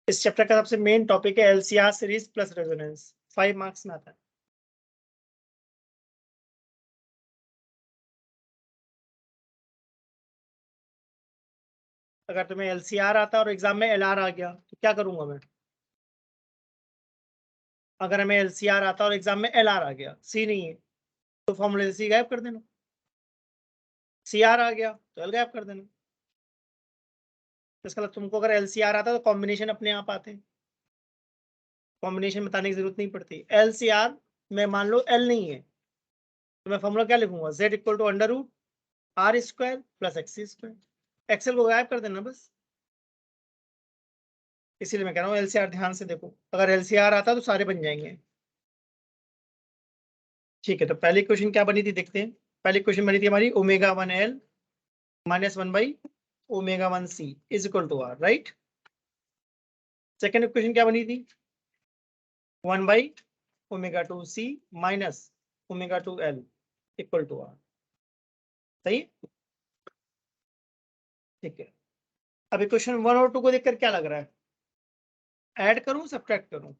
Speaker 1: इस चैप्टर का सबसे मेन टॉपिक है LCR series plus resonance, 5 marks में आता है। अगर तुम्हें एलसीआर आता और एग्जाम में एलआर आ गया तो क्या करूंगा मैं। अगर हमें एलसीआर आता और एग्जाम में एलआर आ गया, सी नहीं है तो फॉर्मूले से सी गायब कर देना, सीआर आ गया तो एल गायब कर देना। तो इसका मतलब तुमको अगर एलसीआर आता तो कॉम्बिनेशन अपने आप आते हैं, कॉम्बिनेशन बताने की जरूरत नहीं पड़ती। एलसीआर में मान लो एल नहीं है तो मैं फॉर्मूला क्या लिखूंगा, z equal to under root R square plus X square, XL को गायब कर देना बस। इसीलिए मैं कह रहा हूँ एलसीआर ध्यान से देखो, अगर एलसीआर आता तो सारे बन जाएंगे। ठीक है, तो पहली क्वेश्चन क्या बनी थी देखते हैं। पहली क्वेश्चन बनी थी हमारी ओमेगा 1l माइनस 1/ओमेगा 1c is equal to R, right. Second question क्या बनी थी, 1/ओमेगा 2c minus omega 2l equal to R, सही है? ठीक है, अभी क्वेश्चन 1 और 2 को देखकर क्या लग रहा है, ऐड करूं सब्ट्रैक्ट करूं।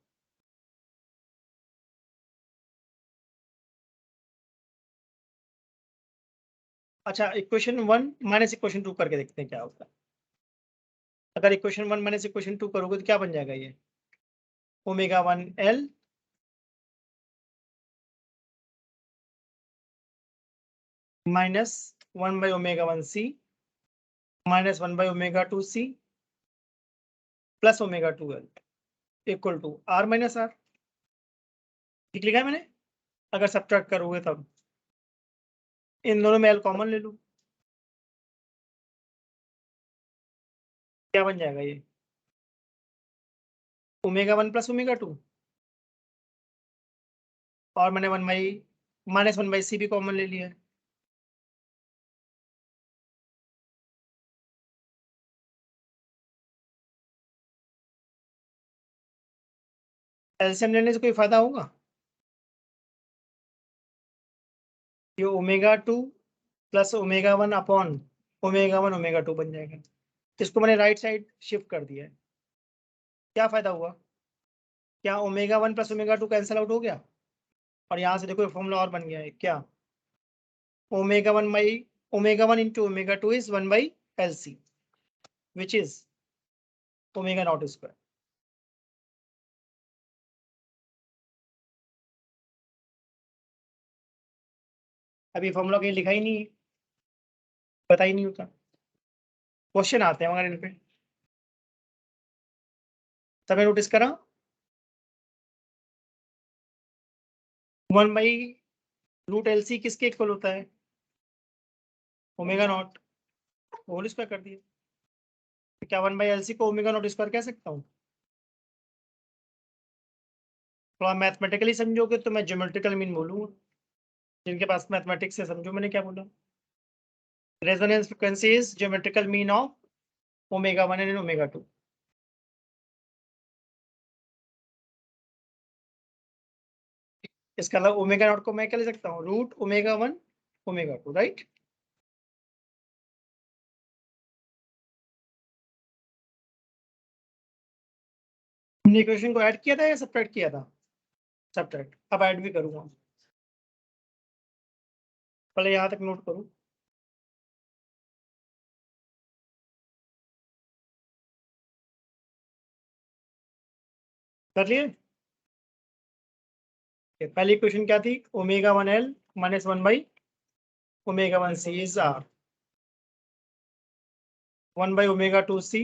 Speaker 1: अच्छा, इक्वेशन 1 माइनस इक्वेशन 2 करके देखते हैं क्या होता है। अगर इक्वेशन 1 माइनस इक्वेशन 2 करोगे तो क्या बन जाएगा, ये ओमेगा 1l माइनस 1/ओमेगा 1c माइनस 1/ओमेगा 2c plus omega 2l equal to R minus R. ठीक लिखा है मैंने। अगर सब्ट्रैक्ट करोगे तब इन दोनों में एल कॉमन ले लो, क्या बन जाएगा ये ओमेगा 1 प्लस ओमेगा 2, और मैंने 1/-1/c भी कॉमन ले लिया है। एलसीएम लेने से कोई फायदा होगा, ये omega 2 plus omega 1 upon omega 1 omega 2 बन जाएगा। इसको मैंने राइट साइड शिफ्ट कर दिया है, क्या फायदा हुआ, क्या omega 1 plus omega 2 cancel out हो गया, और यहाँ से देखो फॉर्मूला और बन गया है क्या, omega 1 into omega 2 is 1/LC which is omega 0 square. अभी फॉर्मूला कहीं लिखा ही नहीं है, पता ही नहीं होता, क्वेश्चन आते हैं मगर इन पे तभी नोटिस करा। 1/√LC किसके इक्वल होता है, ओमेगा 0 होल स्क्वायर कर दिया। तो क्या 1/LC को ओमेगा 0 स्क्वायर कह सकता हूँ। थोड़ा मैथमेटिकली समझोगे तो मैं ज्योमेट्रिकल मीन बोलूंगा, जिनके पास मैथमेटिक्स से समझो मैंने क्या बोला। Resonance frequency is geometrical mean of omega 1 and omega 2। इसका मतलब ओमेगा 0 को मैं क्या ले सकता हूँ, √ओमेगा 1 ओमेगा 2, राइट। हमने इक्वेशन को ऐड किया था या सब्ट्रैक्ट किया था, सब्ट्रैक्ट। अब ऐड भी करूंगा, पहले यहाँ तक नोट करूँ। कर लिए। पहली क्वेश्चन क्या थी, ओमेगा 1l माइनस 1/ओमेगा 1c इज आर, 1/ओमेगा 2c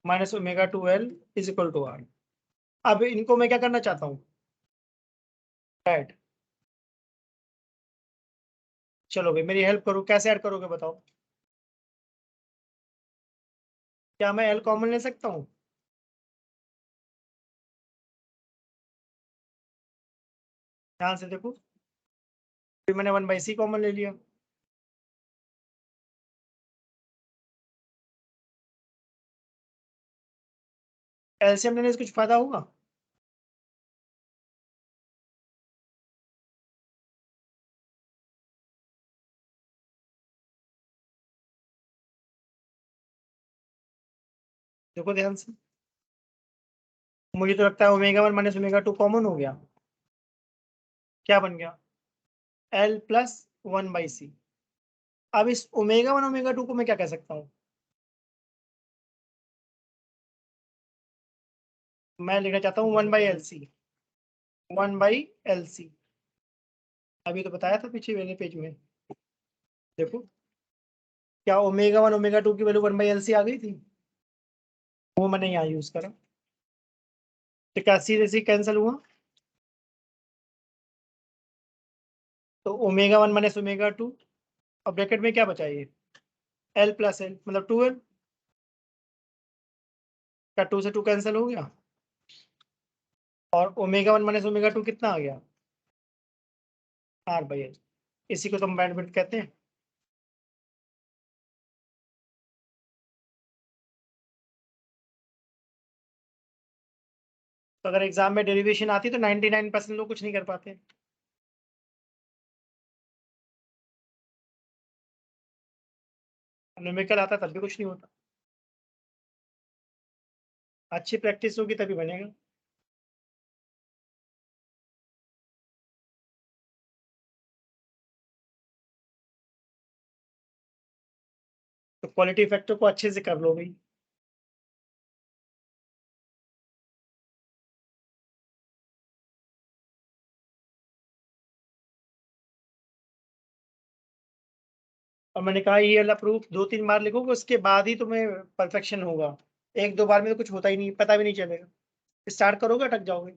Speaker 1: minus omega 2l is equal to R. अब इनको मैं क्या करना चाहता हूँ, ऐड। चलो भाई मेरी हेल्प करो, कैसे ऐड करोगे बताओ। क्या मैं एल कॉमन ले सकता हूँ, ध्यान से देखो। फिर मैंने 1/c कॉमन ले लिया, एलसीएम लेने से कुछ फायदा होगा? देखो ध्यान से, मुझे तो लगता है ओमेगा 1 माइनस ओमेगा 2 कॉमन हो गया। क्या बन गया? L plus 1/c। अब इस ओमेगा 1 ओमेगा 2 को मैं क्या कह सकता हूँ? मैं लिखना चाहता हूँ 1/LC। 1/LC। अभी तो बताया था पीछे वाले पेज में। देखो, क्या ओमेगा 1 ओमेगा 2 की वैल्यू 1/LC आ गई थी? वो मैंने यहाँ यूज करा। तो क्या सी से सी कैंसिल हुआ? तो ओमेगा 1 माइनस ओमेगा 2, और ब्रैकेट में क्या बचा ये? एल प्लस एल मतलब 2L। क्या 2 से 2 कैंसिल हो गया? और ओमेगा 1 माइनस ओमेगा 2 कितना आ गया? R/L। इसी को तो हम बैंडविड्थ कहते हैं। तो अगर एग्जाम में डेरिवेशन आती तो 99% लोग कुछ नहीं कर पाते। न्यूमेरिकल आता तब भी कुछ नहीं होता। अच्छी प्रैक्टिस होगी तभी बनेगा। तो क्वालिटी फैक्टर को अच्छे से कर लो भाई। और मैंने कहा ये वाला प्रूफ 2-3 बार लिखोगे उसके बाद ही तुम्हें परफेक्शन होगा। 1-2 बार में तो कुछ होता ही नहीं, पता भी नहीं चलेगा। स्टार्ट करोगे अटक जाओगे,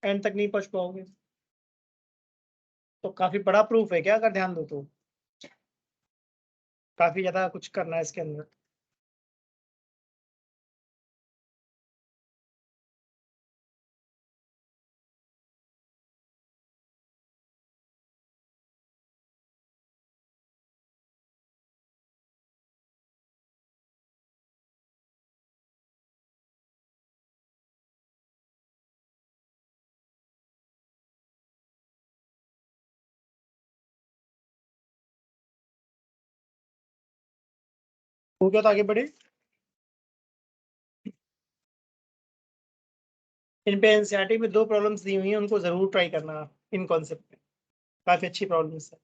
Speaker 1: एंड तक नहीं पहुंच पाओगे। तो काफी बड़ा प्रूफ है क्या, अगर ध्यान दो तो। काफी ज्यादा कुछ करना है इसके अंदर। हो गया तो आगे बढ़े। इन पे एनसीईआरटी में 2 प्रॉब्लम्स दी हुई हैं, उनको जरूर ट्राई करना इन कॉन्सेप्ट में। काफी अच्छी प्रॉब्लम्स है।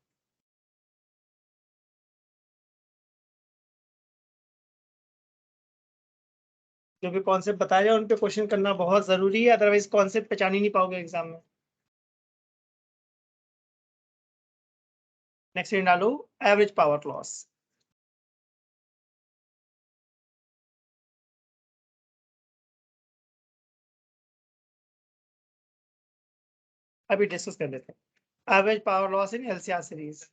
Speaker 1: जो भी कॉन्सेप्ट बताया जाए उन पे क्वेश्चन करना बहुत जरूरी है, अदरवाइज कॉन्सेप्ट पहचान ही नहीं पाओगे एग्जाम में। नेक्स्ट डालो, एवरेज पावर लॉस। अभी डिस्कस कर लेते हैं average power loss in LCR series.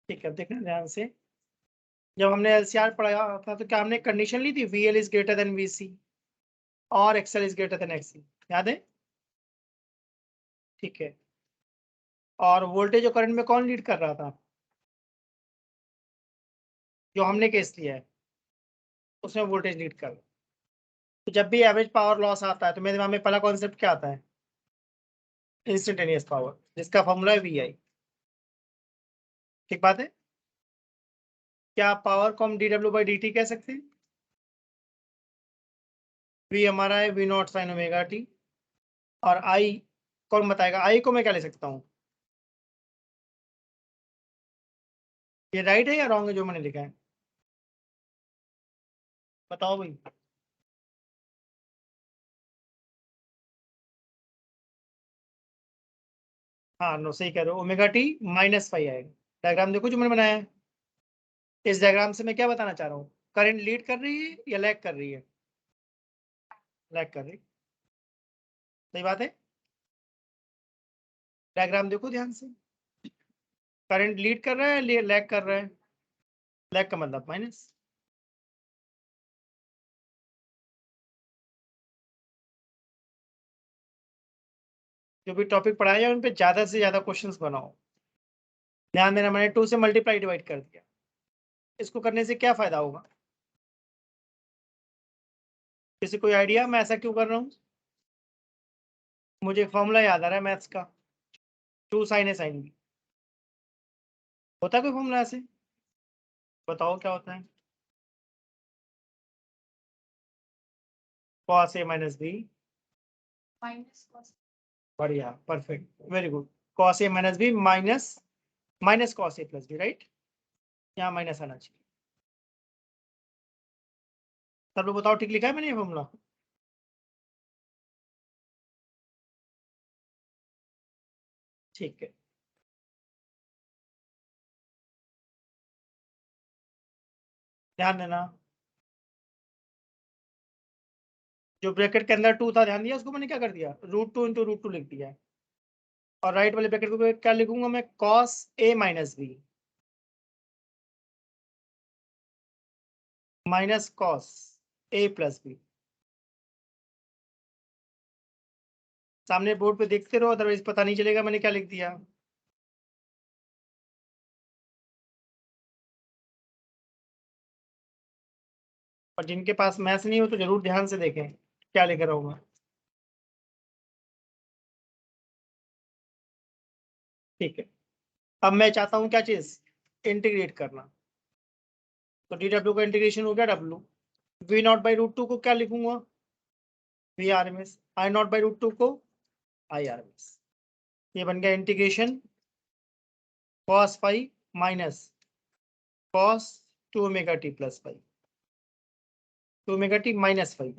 Speaker 1: ठीक है, देखना ध्यान से। जब हमने एलसीआर पढ़ा था तो क्या हमने कंडीशन ली थी, VL is greater than VC और XL is greater than XC? याद है? ठीक है। और वोल्टेज और करंट में कौन लीड कर रहा था? जो हमने केस लिया है उसमें वोल्टेज लीड कर रहा है। तो जब भी एवरेज पावर लॉस आता है तो मेरे दिमाग में पहला कॉन्सेप्ट क्या आता है? इंस्टेंटेनियस पावर, जिसका फॉर्मूला है वी आई। ठीक बात है। क्या पावर को हम dw/dt कह सकते हैं? वी हमारा है V naught sine omega T. और आई कौन बताएगा? आई को मैं क्या ले सकता हूँ? ये राइट है या रॉन्ग है जो मैंने लिखा है? बताओ भाई। हाँ नो, सही कह रहे हो, ओमेगा टी -5 आएगा। डायग्राम देखो जो मैंने बनाया है। इस डायग्राम से मैं क्या बताना चाह रहा हूँ, करंट लीड कर रही है या लैग कर रही है? लैग कर रही, सही बात है। डायग्राम देखो ध्यान से, करंट लीड कर रहा है, लैग कर रहा है? लैग का मतलब माइनस। जो भी टॉपिक पढ़ाया है उन पे ज्यादा से ज्यादा क्वेश्चंस बनाओ। ध्यान देना, मैंने 2 से मल्टीप्लाई डिवाइड कर दिया। इसको करने से क्या फायदा होगा? किसी कोई आइडिया मैं ऐसा क्यों कर रहा हूँ? मुझे फॉर्मूला याद आ रहा है मैथ्स का, 2 sin a sin b। होता है कोई फॉर्मूला ऐसे? बताओ क्या होता है? cos a minus b बढ़िया, perfect, very good. cos a minus b minus cos a plus b, right? यहाँ माइनस आना चाहिए। सब लोग बताओ ठीक लिखा है मैंने ये फॉर्मूला? ठीक है, ध्यान देना। जो ब्रैकेट के अंदर 2 था, ध्यान दिया, उसको मैंने क्या कर दिया, √2 इंटू √2 लिख दिया है। और राइट वाले ब्रैकेट को क्या लिखूंगा मैं, cos a minus b minus cos a plus b। सामने बोर्ड पे देखते रहो, अदरवाइज पता नहीं चलेगा मैंने क्या लिख दिया। और जिनके पास मैथ्स नहीं हो तो जरूर ध्यान से देखें क्या लेकर आऊंगा। ठीक है, अब मैं चाहता हूँ क्या चीज, इंटीग्रेट करना। तो डी डब्ल्यू का इंटीग्रेशन हो गया डब्ल्यू। v0/√2 को क्या लिखूंगा, we R M S. I0/√2 को I RMS। ये बन गया integration cos phi minus cos 2 omega T plus phi, 2 omega T minus phi.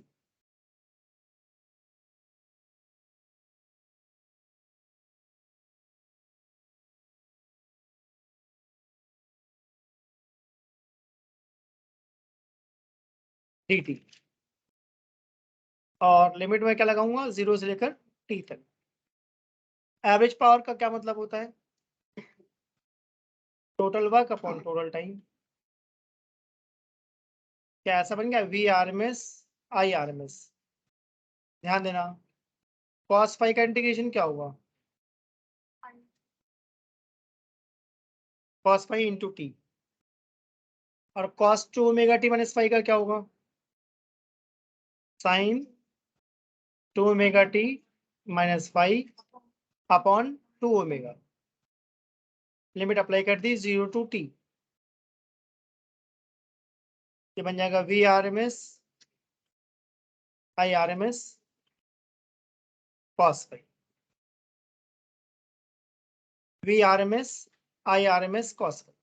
Speaker 1: D T. और लिमिट में क्या लगाऊंगा, 0 से लेकर t तक। एवरेज पावर का क्या मतलब होता है, total work upon total time. क्या ऐसा बन गया, V RMS I RMS। ध्यान देना, cos फाई का इंटीग्रेशन क्या होगा, cos फाई इंटू टी। और cos 2 omega T minus phi का क्या होगा, sine 2 omega T minus phi upon 2 omega. Limit apply कर दी 0 टू t। ये बन जाएगा V RMS I RMS cos phi, V RMS I RMS cos phi.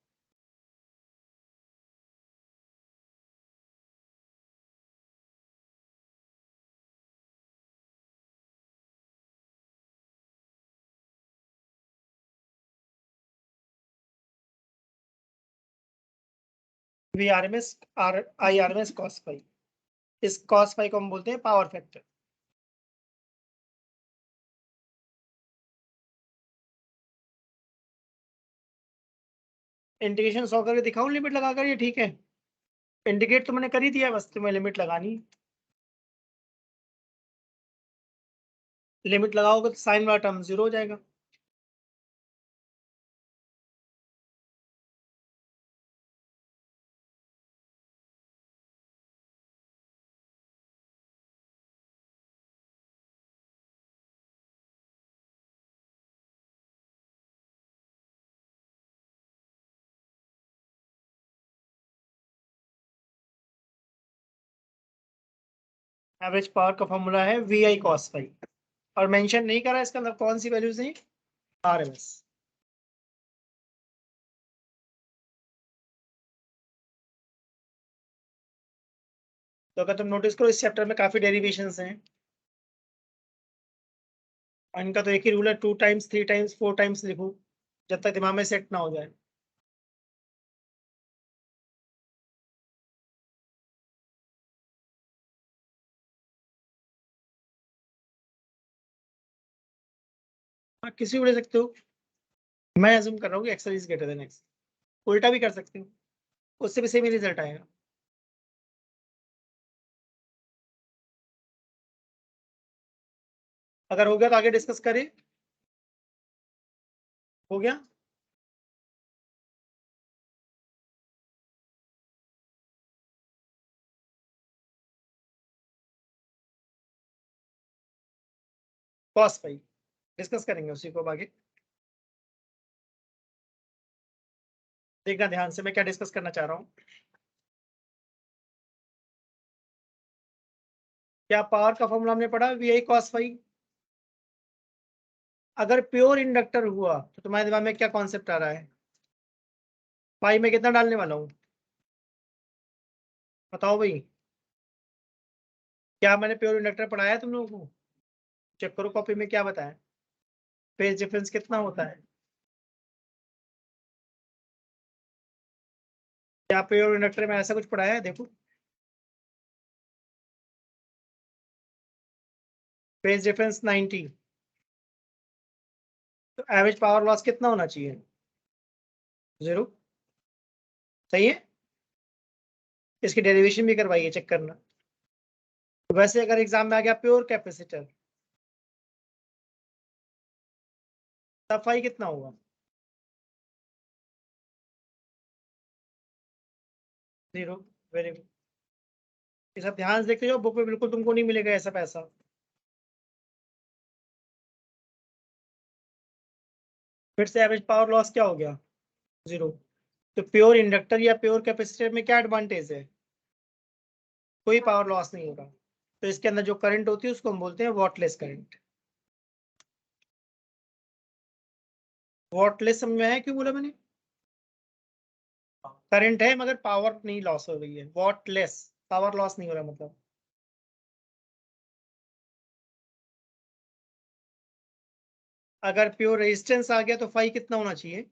Speaker 1: V RMS I RMS cos phi. इस cos phi को हम बोलते हैं पावर फैक्टर। इंटीग्रेशन 100 करके दिखाऊं लिमिट लगाकर, ये ठीक है? इंटीग्रेट तो मैंने कर ही दिया, बस तुम्हें लिमिट लगानी। लिमिट लगाओगे तो साइन वाला टर्म 0 हो जाएगा। एवरेज पावर का फॉर्मूला है VI cos फाई। और मेंशन नहीं करा इसका मतलब कौन सी वैल्यूज है, RMS। तो अगर तुम नोटिस करो इस चैप्टर में काफी डेरिवेशंस हैं, और इनका तो एक ही रूल है, 2 टाइम्स 3 टाइम्स 4 टाइम्स लिखो जब तक दिमाग में सेट ना हो जाए। हाँ, किसी को ले सकते हो। मैं अज्यूम कर रहा हूँ कि x is greater then x. उल्टा भी कर सकते हो, उससे भी सेम ही रिजल्ट आएगा। अगर हो गया तो आगे डिस्कस करें। हो गया। कॉस पाई डिस्कस करेंगे उसी को अब आगे। देखना ध्यान से मैं क्या डिस्कस करना चाह रहा हूँ। क्या पावर का फॉर्मूला हमने पढ़ा वी आई कॉस फाई। अगर प्योर इंडक्टर हुआ तो तुम्हारे दिमाग में क्या कॉन्सेप्ट आ रहा है? पाई में कितना डालने वाला हूँ बताओ भाई। क्या मैंने प्योर इंडक्टर पढ़ाया है तुम लोगों को? चेक करो कॉपी में क्या बताया। फेज डिफरेंस कितना होता है? क्या प्योर इंडक्टर में ऐसा कुछ पढ़ाया है? देखो फेज डिफरेंस 90, तो एवरेज पावर लॉस कितना होना चाहिए? 0। सही है। इसकी डेरिवेशन भी करवाइए, चेक करना। तो वैसे अगर एग्जाम में आ गया प्योर कैपेसिटर, तब फाई कितना होगा? 0। Very good. ये सब ध्यान से देखते जाओ, बुक में बिल्कुल तुमको नहीं मिलेगा ऐसा पैसा। फिर से एवरेज पावर लॉस क्या हो गया? 0। तो प्योर इंडक्टर या प्योर कैपेसिटर में क्या एडवांटेज है? कोई पावर लॉस नहीं होगा। तो इसके अंदर जो करंट होती है उसको हम बोलते हैं वॉटलेस करंट। वॉटलेस समझ में आया क्यों बोला मैंने? करंट है मगर पावर नहीं लॉस हो रही है, वॉटलेस। पावर लॉस नहीं हो रहा मतलब। अगर प्योर रेजिस्टेंस आ गया तो फाई कितना होना चाहिए?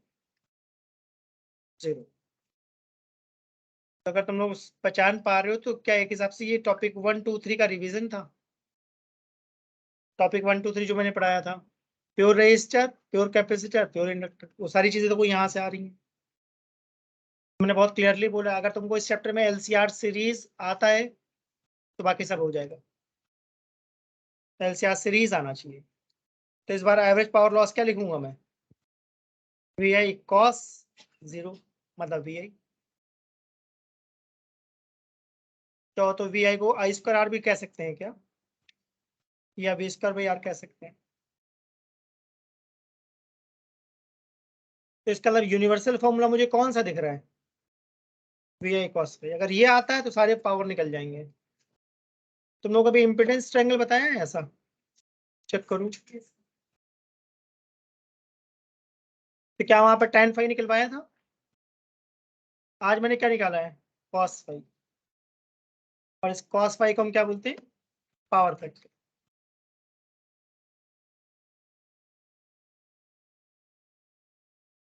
Speaker 1: 0। तो अगर तुम लोग पहचान पा रहे हो तो क्या एक हिसाब से ये टॉपिक 1 2 3 का रिवीजन था। टॉपिक 1 2 3 जो मैंने पढ़ाया था, pure resistor, pure capacitor, pure inductor, वो सारी चीजें तो यहाँ से आ रही हैं। मैंने बहुत क्लियरली बोला अगर तुमको इस चैप्टर में एलसीआर सीरीज आता है तो बाकी सब हो जाएगा। एलसीआर सीरीज आना चाहिए। तो इस बार एवरेज पावर लॉस क्या लिखूंगा मैं? वी आई कॉस 0, मतलब वी आई। तो वी आई को आई स्क्वायर आर भी कह सकते हैं क्या, या वी स्क्वायर बाई आर कह सकते हैं? तो इसका मतलब यूनिवर्सल फॉर्मूला मुझे कौन सा दिख रहा है? वी आई कॉस पे। अगर ये आता है तो सारे पावर निकल जाएंगे। तुम लोग अभी इम्पिडेंस ट्रायंगल बताया है ऐसा? चेक करूं तो क्या वहां पर tan फाई निकलवाया था? आज मैंने क्या निकाला है? Cos phi. और इस कॉस फाई को हम क्या बोलते हैं? Power factor.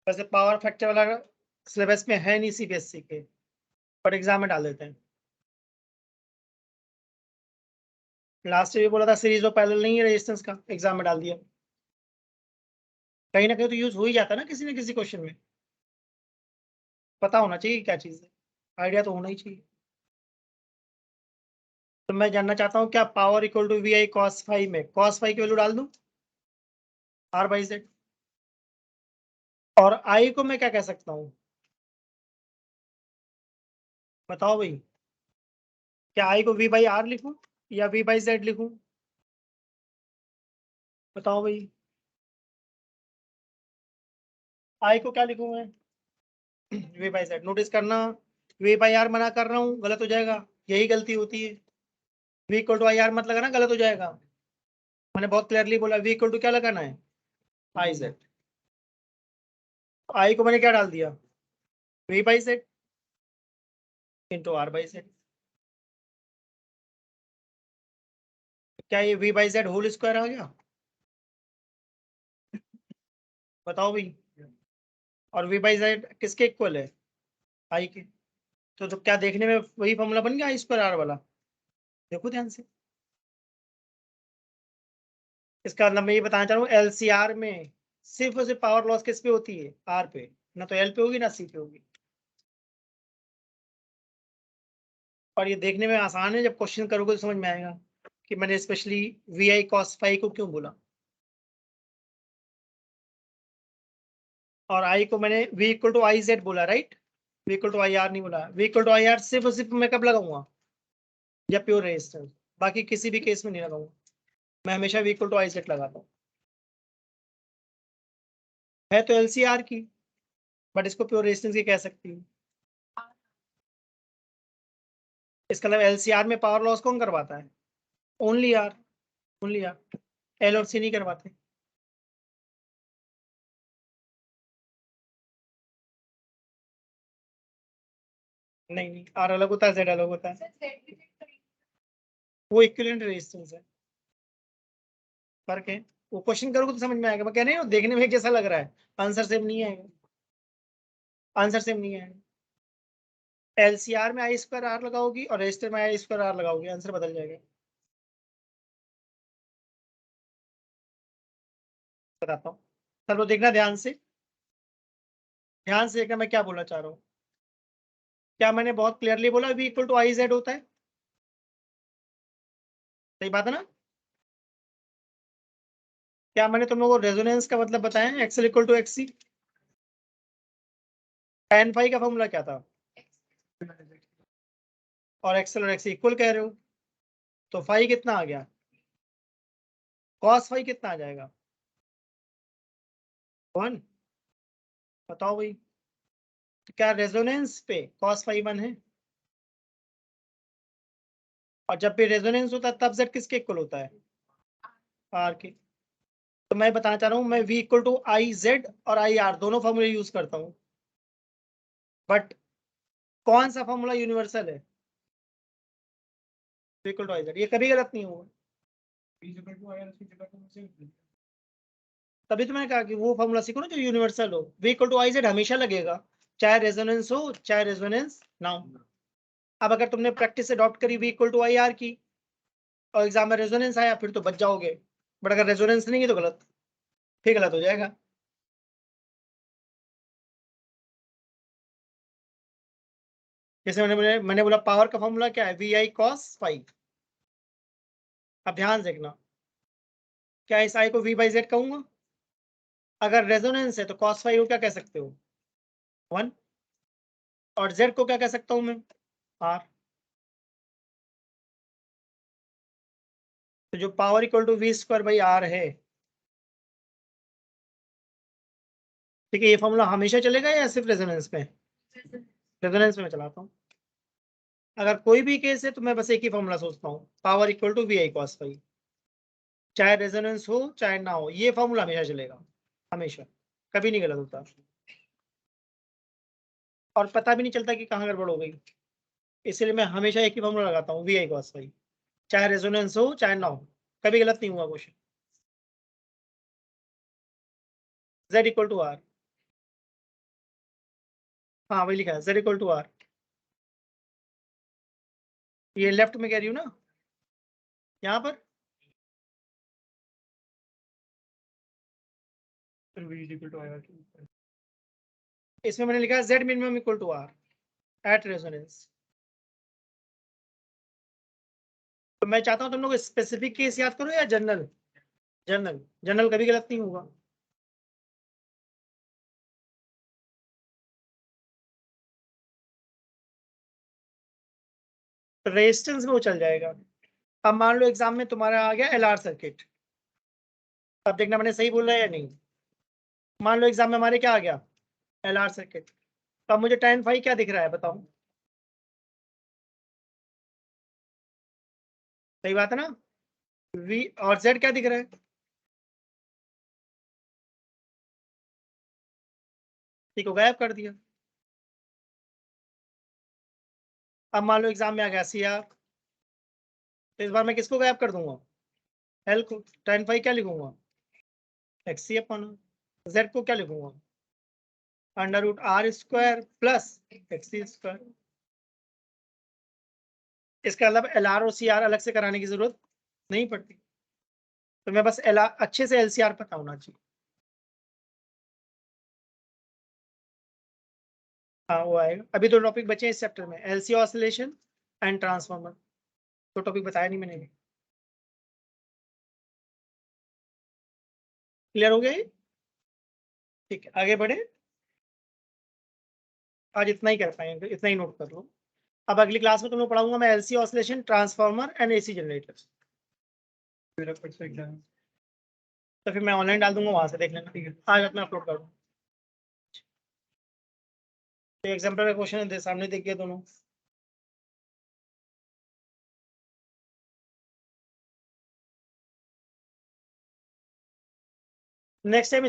Speaker 1: वैसे पावर फैक्टर वाला सिलेबस में है नहीं सीबीएसई के, पर एग्जाम में डाल देते हैं। लास्ट ईयर बोला था सीरीज और पैरेलल नहीं है रेजिस्टेंस का, एग्जाम में डाल दिया। कहीं ना कहीं तो यूज हो ही जाता है ना किसी क्वेश्चन में। पता होना चाहिए क्या चीज है, आइडिया तो होना ही चाहिए। तो मैं जानना चाहता हूँ क्या power equal to V I cos phi में कॉस फाई की वैल्यू डाल दूं आर बाई जेड, और आई को मैं क्या कह सकता हूँ? बताओ भाई। क्या आई को वी बाई आर लिखूं या वी बाई जेड लिखूं? बताओ भाई। आई को क्या लिखूं मैं? V by Z. नोटिस करना, वी बाई आर मना कर रहा हूँ, गलत हो जाएगा। यही गलती होती है। V equal to I R मत लगाना, गलत हो जाएगा। मैंने बहुत क्लियरली बोला वी इक्वल टू क्या लगाना है? I Z. आई को मैंने क्या डाल दिया? V by Z into R by Z. क्या ये V by Z whole square आ गया? बताओ भाई। और वी बाई जेड किसके इक्वल है? आई के। तो क्या देखने में वही फॉर्मूला बन गया आई स्क्वायर आर वाला? देखो ध्यान से। इसका मतलब मैं ये बताना चाह रहा हूँ LCR में सिर्फ और सिर्फ पावर लॉस किस पे होती है? R पे, ना तो L पे होगी ना C पे होगी। और ये देखने में आसान है, जब क्वेश्चन करोगे तो समझ में आएगा कि मैंने स्पेशली VI cos phi को क्यों बोला, और I को मैंने V इक्वल टू IZ बोला, right? V equal to IR नहीं बोला। V इक्वल टू IR सिर्फ और सिर्फ मैं कब लगाऊंगा? जब प्योर रेजिस्टेंस, बाकी किसी भी केस में नहीं लगाऊंगा। मैं हमेशा V इक्वल टू IZ लगाता हूँ। है तो LCR की, बट इसको प्योर रेजिस्टेंस की कह सकती हूँ। इसका मतलब LCR में पावर लॉस कौन करवाता है? Only R, only R। L और C नहीं करवाते। नहीं नहीं, R अलग होता है, Z अलग होता है। वो इक्विवेलेंट रेजिस्टेंस है, फर्क है। वो क्वेश्चन करोगे तो समझ में आएगा। मैं कह रही हूँ देखने में कैसा लग रहा है, आंसर सेम नहीं आएगा, आंसर सेम नहीं आएगा। LCR में I स्क्वायर R लगाओगी और रजिस्टर में I स्क्वायर R लगाओगी, आंसर बदल जाएगा। बताता हूँ, चलो देखना ध्यान से, ध्यान से देखना मैं क्या बोलना चाह रहा हूँ। क्या मैंने बहुत क्लियरली बोला V इक्वल टू IZ होता है? सही बात है ना? क्या मैंने तुम लोगों को रेजोनेंस का मतलब बताया? XL equal to XC। tan phi का फॉर्मूला क्या था? और XL और XC इक्वल कह रहे हो, तो फाई कितना आ गया? cos फाई कितना आ जाएगा? 1। बताओ भाई, तो क्या रेजोनेंस पे cos फाई 1 है? और जब भी रेजोनेंस होता है तब Z किसके इक्वल होता है? R के। तो मैं बताना चाह रहा हूँ, मैं V इक्वल टू IZ और IR दोनों फॉर्मूले यूज करता हूँ, बट कौन सा फॉर्मूला यूनिवर्सल है? V इक्वल टू IZ, ये कभी गलत नहीं होगा। तभी तो मैंने कहा कि वो फॉर्मूला सीखो ना जो यूनिवर्सल हो। V इक्वल टू IZ हमेशा लगेगा, चाहे रेजोनेंस हो चाहे रेजोनेंस ना हो। अब अगर तुमने प्रैक्टिस से अडॉप्ट करी V इक्वल टू IR की, और एग्जाम में रेजोनेंस आया, फिर तो बच जाओगे। बट अगर रेजोनेंस नहीं है तो गलत, फिर गलत हो जाएगा। जैसे मैंने बोला पावर का फॉर्मूला क्या है? VI cos phi. अब ध्यान से देखना, क्या इस I को V बाई Z कहूंगा? अगर रेजोनेंस है तो cos फाई को क्या कह सकते हो? 1। और Z को क्या कह सकता हूं मैं? R। तो जो power equal to V square by R है, ठीक है, ये फॉर्मूला हमेशा चलेगा या सिर्फ रेजोनेंस में? रेजोनेंस में मैं चलाता हूँ। अगर कोई भी केस है तो मैं बस एक ही फॉर्मूला सोचता हूँ, power equal to VI cos phi. चाहे रेजोनेंस हो चाहे ना हो, ये फॉर्मूला हमेशा चलेगा, हमेशा, कभी नहीं गलत होता। और पता भी नहीं चलता कि कहाँ गड़बड़ हो गई। इसलिए मैं हमेशा एक ही फॉर्मूला लगाता हूँ, VI cos फाई, चाहे रेजोनेंस हो चाहे ना हो, कभी गलत नहीं हुआ question. Z equal to R, हाँ वही लिखा है, Z इक्वल टू R। ये लेफ्ट में कह रही हूँ ना, यहाँ पर इसमें मैंने लिखा है Z minimum equal to R at resonance. तो मैं चाहता हूँ तुम लोग स्पेसिफिक केस याद करो या जनरल? जनरल, जनरल कभी गलत नहीं होगा। तो रेजिस्टेंस में वो चल जाएगा। अब मान लो एग्जाम में तुम्हारा आ गया LR सर्किट, अब देखना मैंने सही बोला या नहीं। मान लो एग्जाम में हमारे क्या आ गया? LR circuit. तो अब मुझे tan फाई क्या दिख रहा है बताओ? सही बात है ना? V और Z क्या दिख रहा है? ठीक हो, गायब कर दिया। अब मान लो एग्जाम में आ गया CR, तो इस बार मैं किसको गायब कर दूंगा? L को। tan फाई क्या लिखूंगा? XC अपन। Z को क्या लिखूंगा? Under root R square plus XC square. इसका मतलब LR और CR अलग से कराने की जरूरत नहीं पड़ती। तो मैं बस अच्छे से LCR पता होना चाहिए। हाँ वो आएगा। अभी 2 टॉपिक बचे हैं इस चैप्टर में, LC oscillation and transformer. 2 topic बताया नहीं मैंने भी। क्लियर हो गया ये? ठीक है, आगे बढ़े। आज इतना ही कर पाएंगे, इतना ही नोट कर लो। अब अगली क्लास में तुम लोग पढ़ाऊंगा मैं LC oscillation, transformer and AC generator. तो फिर मैं ऑनलाइन डाल दूंगा, वहां से देख लेना। ठीक है, आज रात में अपलोड कर दूंगा। तो एग्जाम्पल का क्वेश्चन है, सामने देखिए दोनों। Next time